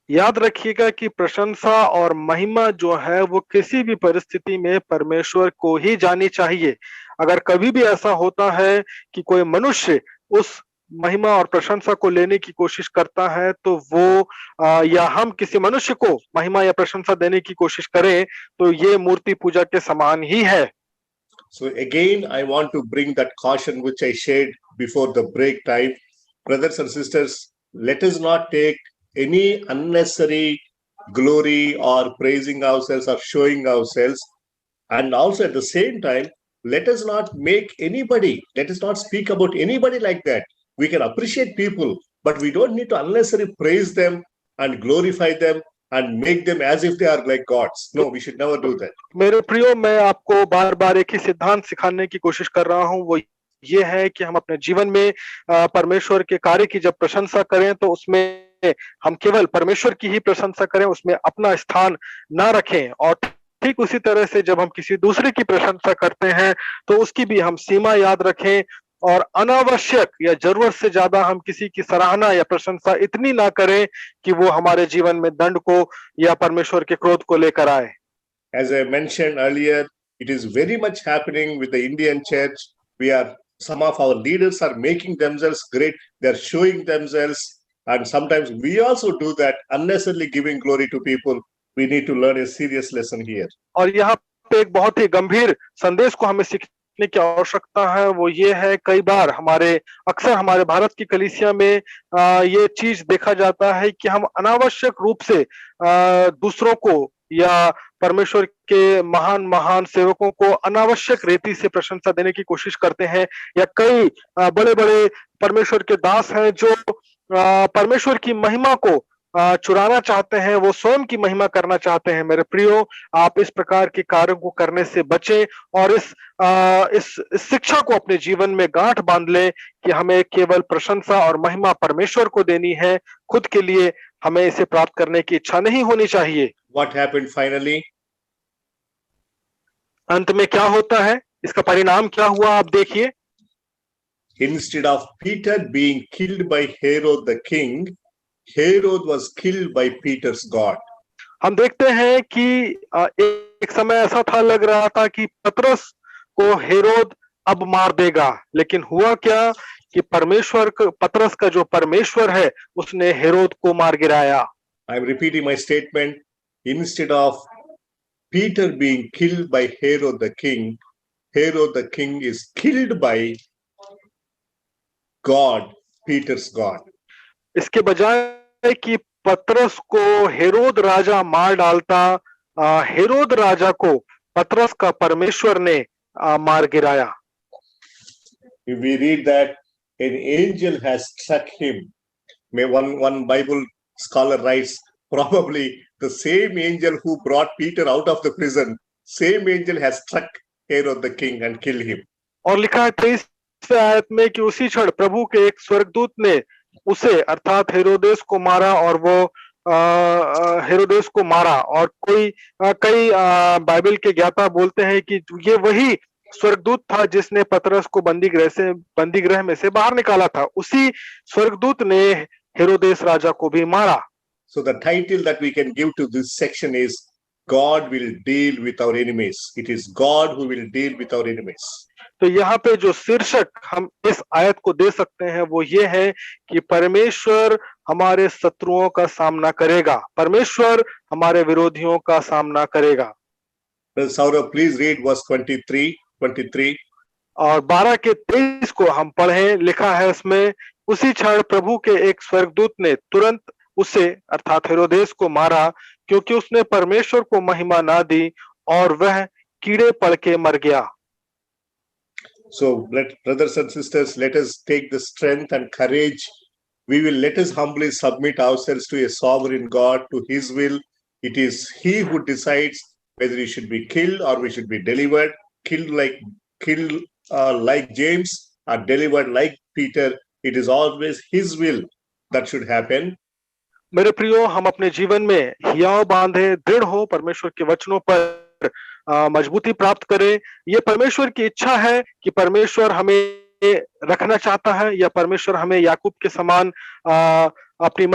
याद रखिएगा कि प्रशंसा और महिमा जो है वो किसी भी परिस्थिति में परमेश्वर को ही जानी चाहिए। अगर कभी भी ऐसा होता है कि कोई मनुष्य उस महिमा और प्रशंसा को लेने की कोशिश करता है तो वो या हम किसी मनुष्य को महिमा या प्रशंसा देने की कोशिश करें तो ये मूर्ति पूजा के समान ही है। So again, I want to bring that caution which I shared before the break time. Brothers and sisters, let us not take any unnecessary glory or praising ourselves or showing ourselves. And also at the same time, let us not speak about anybody like that. We can appreciate people, but we don't need to unnecessarily praise them and glorify them and make them as if they are like gods. No, we should never do that. मेरे प्रियो, मैं आपको बार बार एक ही सिद्धांत सिखाने की कोशिश कर रहा हूं, वो ये है कि हम अपने जीवन में परमेश्वर के कार्य की जब प्रशंसा करें तो उसमें हम केवल परमेश्वर की ही प्रशंसा करें, उसमें अपना स्थान ना रखें। और ठीक उसी तरह से जब हम किसी दूसरे की प्रशंसा करते हैं तो उसकी भी हम सीमा याद रखें और अनावश्यक या जरूरत से ज्यादा हम किसी की सराहना या प्रशंसा इतनी ना करें कि वो हमारे जीवन में दंड को या परमेश्वर के क्रोध को लेकर आए। As I mentioned earlier, it is very much happening with the Indian church. Some of our leaders are making themselves great. They're showing themselves. And sometimes we also do that, unnecessarily giving glory to people. We need to learn a serious lesson here. और यहाँ पे एक बहुत ही गंभीर संदेश को हमें सीखने की आवश्यकता है, वो ये है कई बार अक्सर हमारे भारत की कलीसिया में ये चीज देखा जाता है कि हम अनावश्यक रूप से दूसरों को या परमेश्वर के महान महान सेवकों को अनावश्यक रीति से प्रशंसा देने की कोशिश करते हैं, या कई बड़े बड़े परमेश्वर के दास हैं जो परमेश्वर की महिमा को चुराना चाहते हैं, वो स्वयं की महिमा करना चाहते हैं। मेरे प्रियो, आप इस प्रकार के कार्यों को करने से बचें और इस शिक्षा को अपने जीवन में गांठ बांध लें कि हमें केवल प्रशंसा और महिमा परमेश्वर को देनी है, खुद के लिए हमें इसे प्राप्त करने की इच्छा नहीं होनी चाहिए। What happened finally? अंत में क्या होता है, इसका परिणाम क्या हुआ, आप देखिए। Instead of Peter being killed by Herod the king, Herod was killed by Peter's God. हम देखते हैं कि एक समय ऐसा था, लग रहा था कि पतरस को हेरोद अब मार देगा, लेकिन हुआ क्या कि पतरस का जो परमेश्वर है उसने हेरोद को मार गिराया। I am repeating my statement. Instead of Peter being killed by Herod the king is killed by God, Peter's God. इसके बजाय कि पतरस को हेरोद राजा मार डालता, हेरोद राजा को पतरस का परमेश्वर ने मार गिराया। We read that an angel has struck him. One Bible scholar writes, probably the same angel who brought Peter out of the prison, same angel has struck Herod the king and killed him. और लिखा है 23वें आयत में कि उसी क्षण प्रभु के एक स्वर्गदूत ने उसे अर्थात हेरोदेस को मारा, और वो हेरोदेस को मारा। और कई बाइबल के ज्ञाता बोलते हैं कि ये वही स्वर्गदूत था जिसने पतरस को बंदी गृह में से बाहर निकाला था, उसी स्वर्गदूत ने हेरोदेस राजा को भी मारा। So the title that we can give to this section is God will deal with our enemies. It is God who will deal with our enemies. तो यहाँ पे जो शीर्षक हम इस आयत को दे सकते हैं वो ये है कि परमेश्वर हमारे शत्रुओं का सामना करेगा, परमेश्वर हमारे विरोधियों का सामना करेगा। Saurav, please read verse 23. और 12 के 23 को हम पढ़ें। लिखा है इसमें, उसी क्षण प्रभु के एक स्वर्गदूत ने तुरंत उसे अर्थात हेरोदेस को मारा, क्योंकि उसने परमेश्वर को महिमा ना दी और वह कीड़े पड़ के मर गया। So, brothers and sisters, let us take the strength and courage. Let us humbly submit ourselves to a sovereign God, to His will. It is He who decides whether we should be killed or we should be delivered. Killed like James, or delivered like Peter. It is always His will that should happen. मेरे प्रियो, हम अपने जीवन में हियाव बांधे, दृढ़ हो, परमेश्वर के वचनों पर मजबूती प्राप्त करें। ये परमेश्वर की इच्छा है कि परमेश्वर हमें रखना चाहता है, या परमेश्वर हमें याकूब के समान अपनी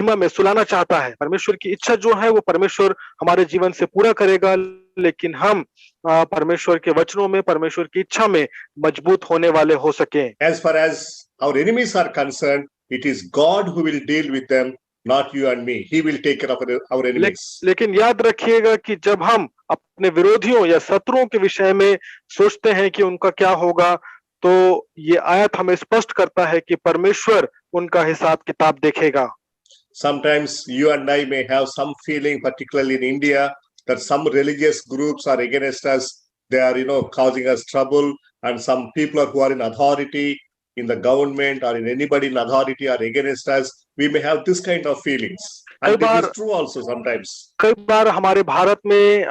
महिमा में सुलाना चाहता है। परमेश्वर की इच्छा जो है वो परमेश्वर हमारे जीवन से पूरा करेगा, लेकिन हम परमेश्वर के वचनों में, परमेश्वर की इच्छा में मजबूत होने वाले हो सके। As far as our enemies are concerned, it is God who will deal with them, not you and me. He will take care of our enemies. लेकिन याद रखिएगा कि जब हम अपने विरोधियों या शत्रुओं के विषय में सोचते हैं कि उनका क्या होगा, तो ये आयत हमें स्पष्ट करता है कि परमेश्वर उनका हिसाब किताब देखेगा। Sometimes you and I may have some feeling, particularly in India, that some religious groups are against us. They are, causing us trouble. And some people who are in authority in the government or in anybody in authority are against us. We may have this kind of feelings. And it is true also sometimes. कई बार हमारे भारत में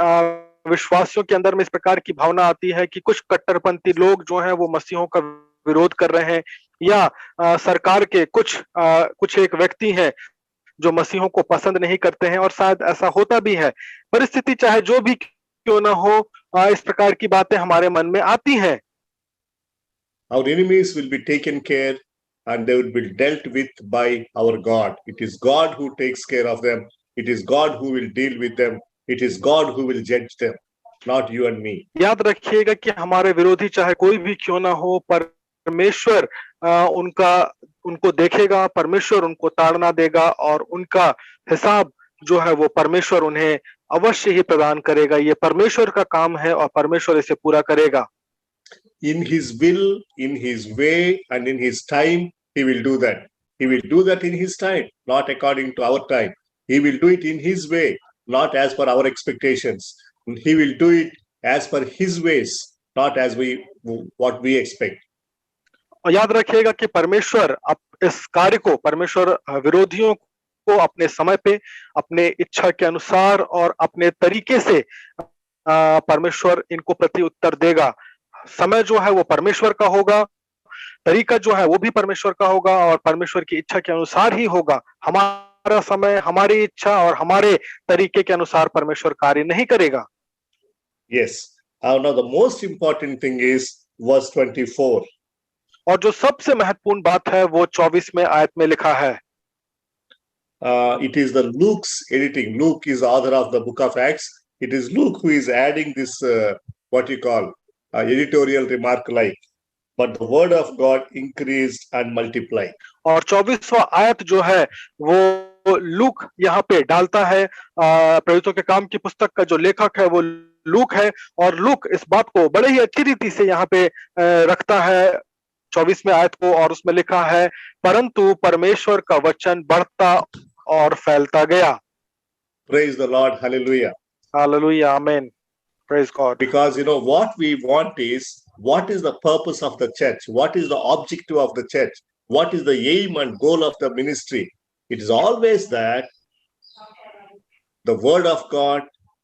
विश्वासियों के अंदर में इस प्रकार की भावना आती है कि कुछ कट्टरपंथी लोग जो हैं वो मसीहों का विरोध कर रहे हैं, या सरकार के कुछ एक व्यक्ति हैं जो मसीहों को पसंद नहीं करते हैं, और शायद ऐसा होता भी है। परिस्थिति चाहे जो भी क्यों ना हो, इस प्रकार की बातें हमारे मन में आती हैं। Our enemies will be taken care and they will be dealt with by our God. It is God who takes care of them. It is God who will deal with them. It is God who will judge them, not you and me. याद रखिएगा कि हमारे विरोधी चाहे कोई भी क्यों ना हो, परमेश्वर उनको देखेगा, परमेश्वर उनको ताड़ना देगा, और उनका हिसाब जो है वो परमेश्वर उन्हें अवश्य ही प्रदान करेगा। ये परमेश्वर का काम है और परमेश्वर इसे पूरा करेगा। In his will, in his way, and in his time, he will do that. He will do that in his time, not according to our time. He will do it in his way, not as per our expectations. He will do it as per his ways, not as what we expect. और याद रखिएगा कि परमेश्वर इस कार्य को, परमेश्वर विरोधियों को अपने समय पे, अपने इच्छा के अनुसार और अपने तरीके से परमेश्वर इनको प्रति उत्तर देगा। समय जो है वो परमेश्वर का होगा, तरीका जो है वो भी परमेश्वर का होगा, और परमेश्वर की इच्छा के अनुसार ही होगा। हमारा समय, हमारी इच्छा और हमारे तरीके के अनुसार परमेश्वर कार्य नहीं करेगा। Yes. Now the most important thing is verse 24. और जो सबसे महत्वपूर्ण बात है वो 24वें आयत में लिखा है। It is the Luke's editing. Luke is the author of the book of Acts. It is Luke who is adding this, what you call, editorial remark like, but the word of God increased and multiplied. और 24वां आयत जो है वो लूक यहाँ पे डालता है। प्रेरितों के काम की पुस्तक का जो लेखक है वो लूक है, और लूक इस बात को बड़े ही अच्छी रीति से यहाँ पे रखता है 24वें आयत को, और उसमें लिखा है, परंतु परमेश्वर का वचन बढ़ता और फैलता गया। Praise the Lord. Hallelujah. Hallelujah. Amen. Praise God. Because what we want is, what is the purpose of the church? What is the objective of the church? What is the aim and goal of the ministry? It is always that the word of God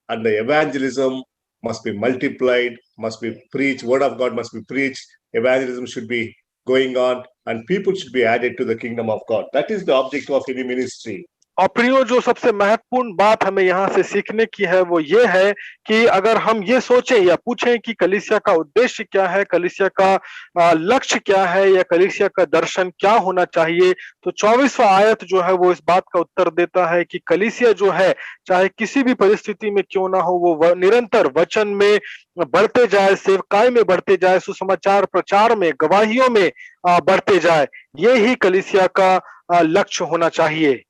and the evangelism must be multiplied, must be preached. Word of God must be preached. Evangelism should be going on, and people should be added to the kingdom of God. That is the objective of any ministry. और प्रियो, जो सबसे महत्वपूर्ण बात हमें यहाँ से सीखने की है वो ये है कि अगर हम ये सोचें या पूछें कि कलीसिया का उद्देश्य क्या है, कलीसिया का लक्ष्य क्या है, या कलीसिया का दर्शन क्या होना चाहिए, तो 24वां आयत जो है वो इस बात का उत्तर देता है कि कलीसिया जो है चाहे किसी भी परिस्थिति में क्यों ना हो, वो निरंतर वचन में बढ़ते जाए, सेवकाई में बढ़ते जाए, सुसमाचार प्रचार में, गवाहियों में बढ़ते जाए। ये ही कलीसिया का लक्ष्य होना चाहिए।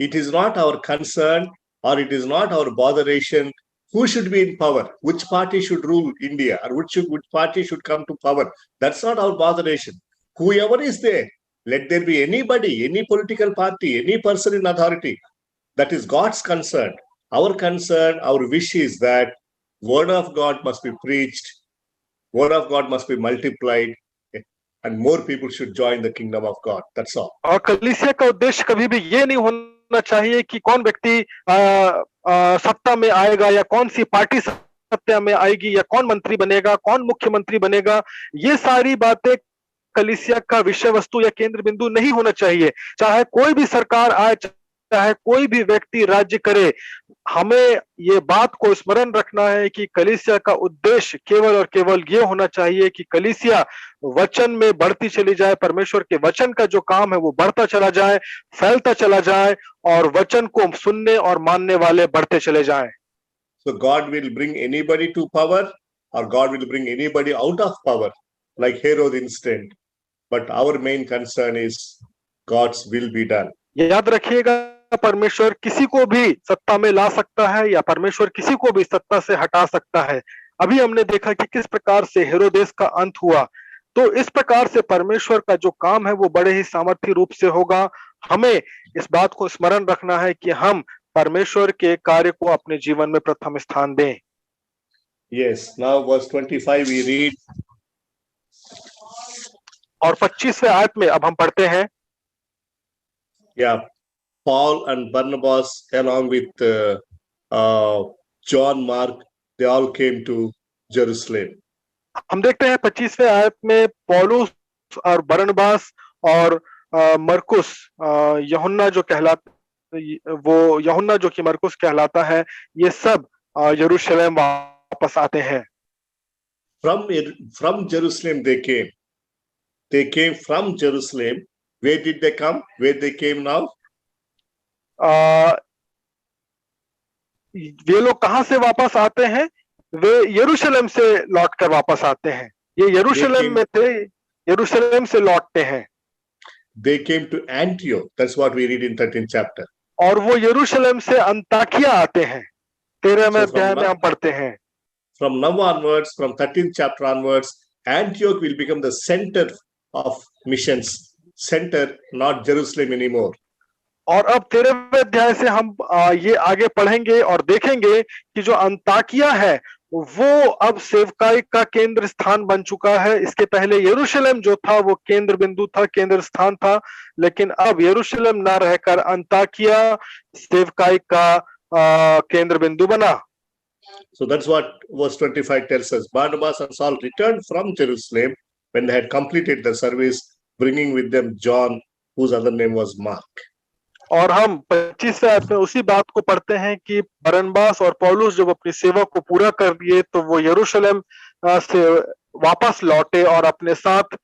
It is not our concern, or it is not our botheration who should be in power, which party should rule India, or which party should come to power. That's not our botheration. Whoever is there, let there be anybody, any political party, any person in authority. That is God's concern. Our concern, our wish is that word of God must be preached, word of God must be multiplied, and more people should join the kingdom of God. That's all. और कलीसिया का उद्देश्य कभी भी ये नहीं होना चाहिए कि कौन व्यक्ति सत्ता में आएगा, या कौन सी पार्टी सत्ता में आएगी, या कौन मंत्री बनेगा, कौन मुख्यमंत्री बनेगा। ये सारी बातें कलीसिया का विषय वस्तु या केंद्र बिंदु नहीं होना चाहिए। चाहे कोई भी सरकार आए, चाहे कोई भी व्यक्ति राज्य करे, हमें ये बात को स्मरण रखना है कि कलीसिया का उद्देश्य केवल और केवल ये होना चाहिए कि कलीसिया वचन में बढ़ती चली जाए, परमेश्वर के वचन का जो काम है वो बढ़ता चला जाए, फैलता चला जाए और वचन को सुनने और मानने वाले बढ़ते चले जाएं। So God will bring anybody to power or God will bring anybody out of power, like Herod incident. But our main concern is God's will be done. याद रखिएगा, परमेश्वर किसी को भी सत्ता में ला सकता है या परमेश्वर किसी को भी सत्ता से हटा सकता है। अभी हमने देखा कि किस प्रकार से हेरोदेस का अंत हुआ, तो इस प्रकार से परमेश्वर का जो काम है वो बड़े ही सामर्थ्य रूप से होगा। हमें इस बात को स्मरण रखना है कि हम परमेश्वर के कार्य को अपने जीवन में प्रथम स्थान दें। Yes, now verse 25 we read. और 25वें आयत में अब हम पढ़ते हैं, Yeah, Paul and Barnabas along with John Mark, they all came to Jerusalem. हम देखते हैं 25वें आयत में पौलुस और बरनबास और मरकुस, यूहन्ना जो कि मरकुस कहलाता है, ये सब यरूशलेम वापस आते हैं। From Jerusalem they came. They came from Jerusalem. Where did they come? Where they came now? वे लोग कहां से वापस आते हैं? वे यरूशलेम से लौटकर वापस आते हैं। ये यरूशलेम में थे, यरूशलेम से लौटते हैं। They came to Antioch. That's what we read in 13th chapter. और वो यरूशलेम से अंताकिया आते हैं। 13वें अध्याय में हम पढ़ते हैं। From now onwards, from 13th chapter onwards, Antioch will become the center of missions. Center, not Jerusalem anymore. और अब 13वें अध्याय से हम ये आगे पढ़ेंगे और देखेंगे कि जो अंताकिया है वो अब सेवकाई का केंद्र स्थान बन चुका है। इसके पहले यरूशलेम जो था वो केंद्र बिंदु था, केंद्र स्थान था, लेकिन अब यरूशलेम ना रहकर अंताकिया सेवकाई का केंद्र बिंदु बना। So that's what verse 25 tells us. Barnabas and Saul returned from Jerusalem when they had completed their service, bringing with them John, whose other name was Mark. और हम 25वें आयत में उसी बात को पढ़ते हैं कि बरनबास और पौलुस जब अपनी सेवा को पूरा कर दिए तो वो यरूशलेम से वापस लौटे और अपने साथ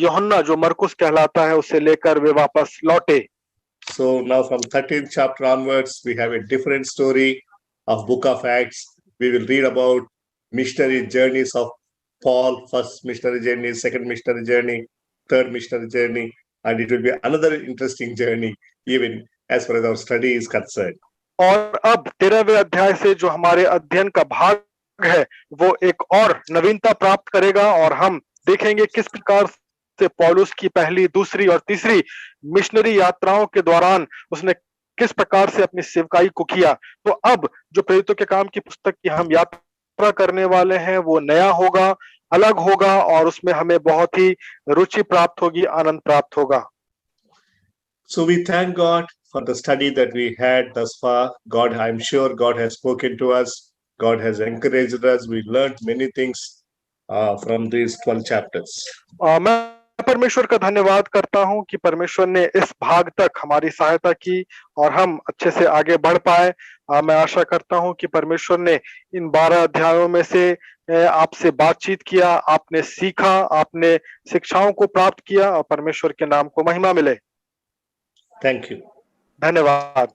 यूहन्ना जो मरकुस कहलाता है उसे लेकर वे वापस लौटे। So now from 13th chapter onwards, we have a different story of Book of Acts. We will read about missionary journeys of Paul, first missionary journey, second missionary journey, third missionary journey, and it will be another interesting journey even as far as our study is concerned. और अब 13वें अध्याय से जो हमारे अध्ययन का भाग है वो एक और नवीनता प्राप्त करेगा और हम देखेंगे किस प्रकार से पौलुस की पहली, दूसरी और तीसरी मिशनरी यात्राओं के दौरान उसने किस प्रकार से अपनी सेवकाई को किया। तो अब जो प्रेरितों के काम की पुस्तक की हम यात्रा करने वाले हैं वो नया होगा, अलग होगा और उसमें हमें बहुत ही रुचि प्राप्त होगी, आनंद प्राप्त होगा। So we thank God for the study that we had thus far. God, I'm sure God has spoken to us. God has encouraged us. We learned many things from these 12 chapters. मैं परमेश्वर का धन्यवाद करता हूं कि परमेश्वर ने इस भाग तक हमारी सहायता की और हम अच्छे से आगे बढ़ पाए। मैं आशा करता हूं कि परमेश्वर ने इन 12 अध्यायों में से आपसे बातचीत किया, आपने सीखा, आपने शिक्षाओं को प्राप्त किया और परमेश्वर के नाम को महिमा मिले। Thank you. धन्यवाद।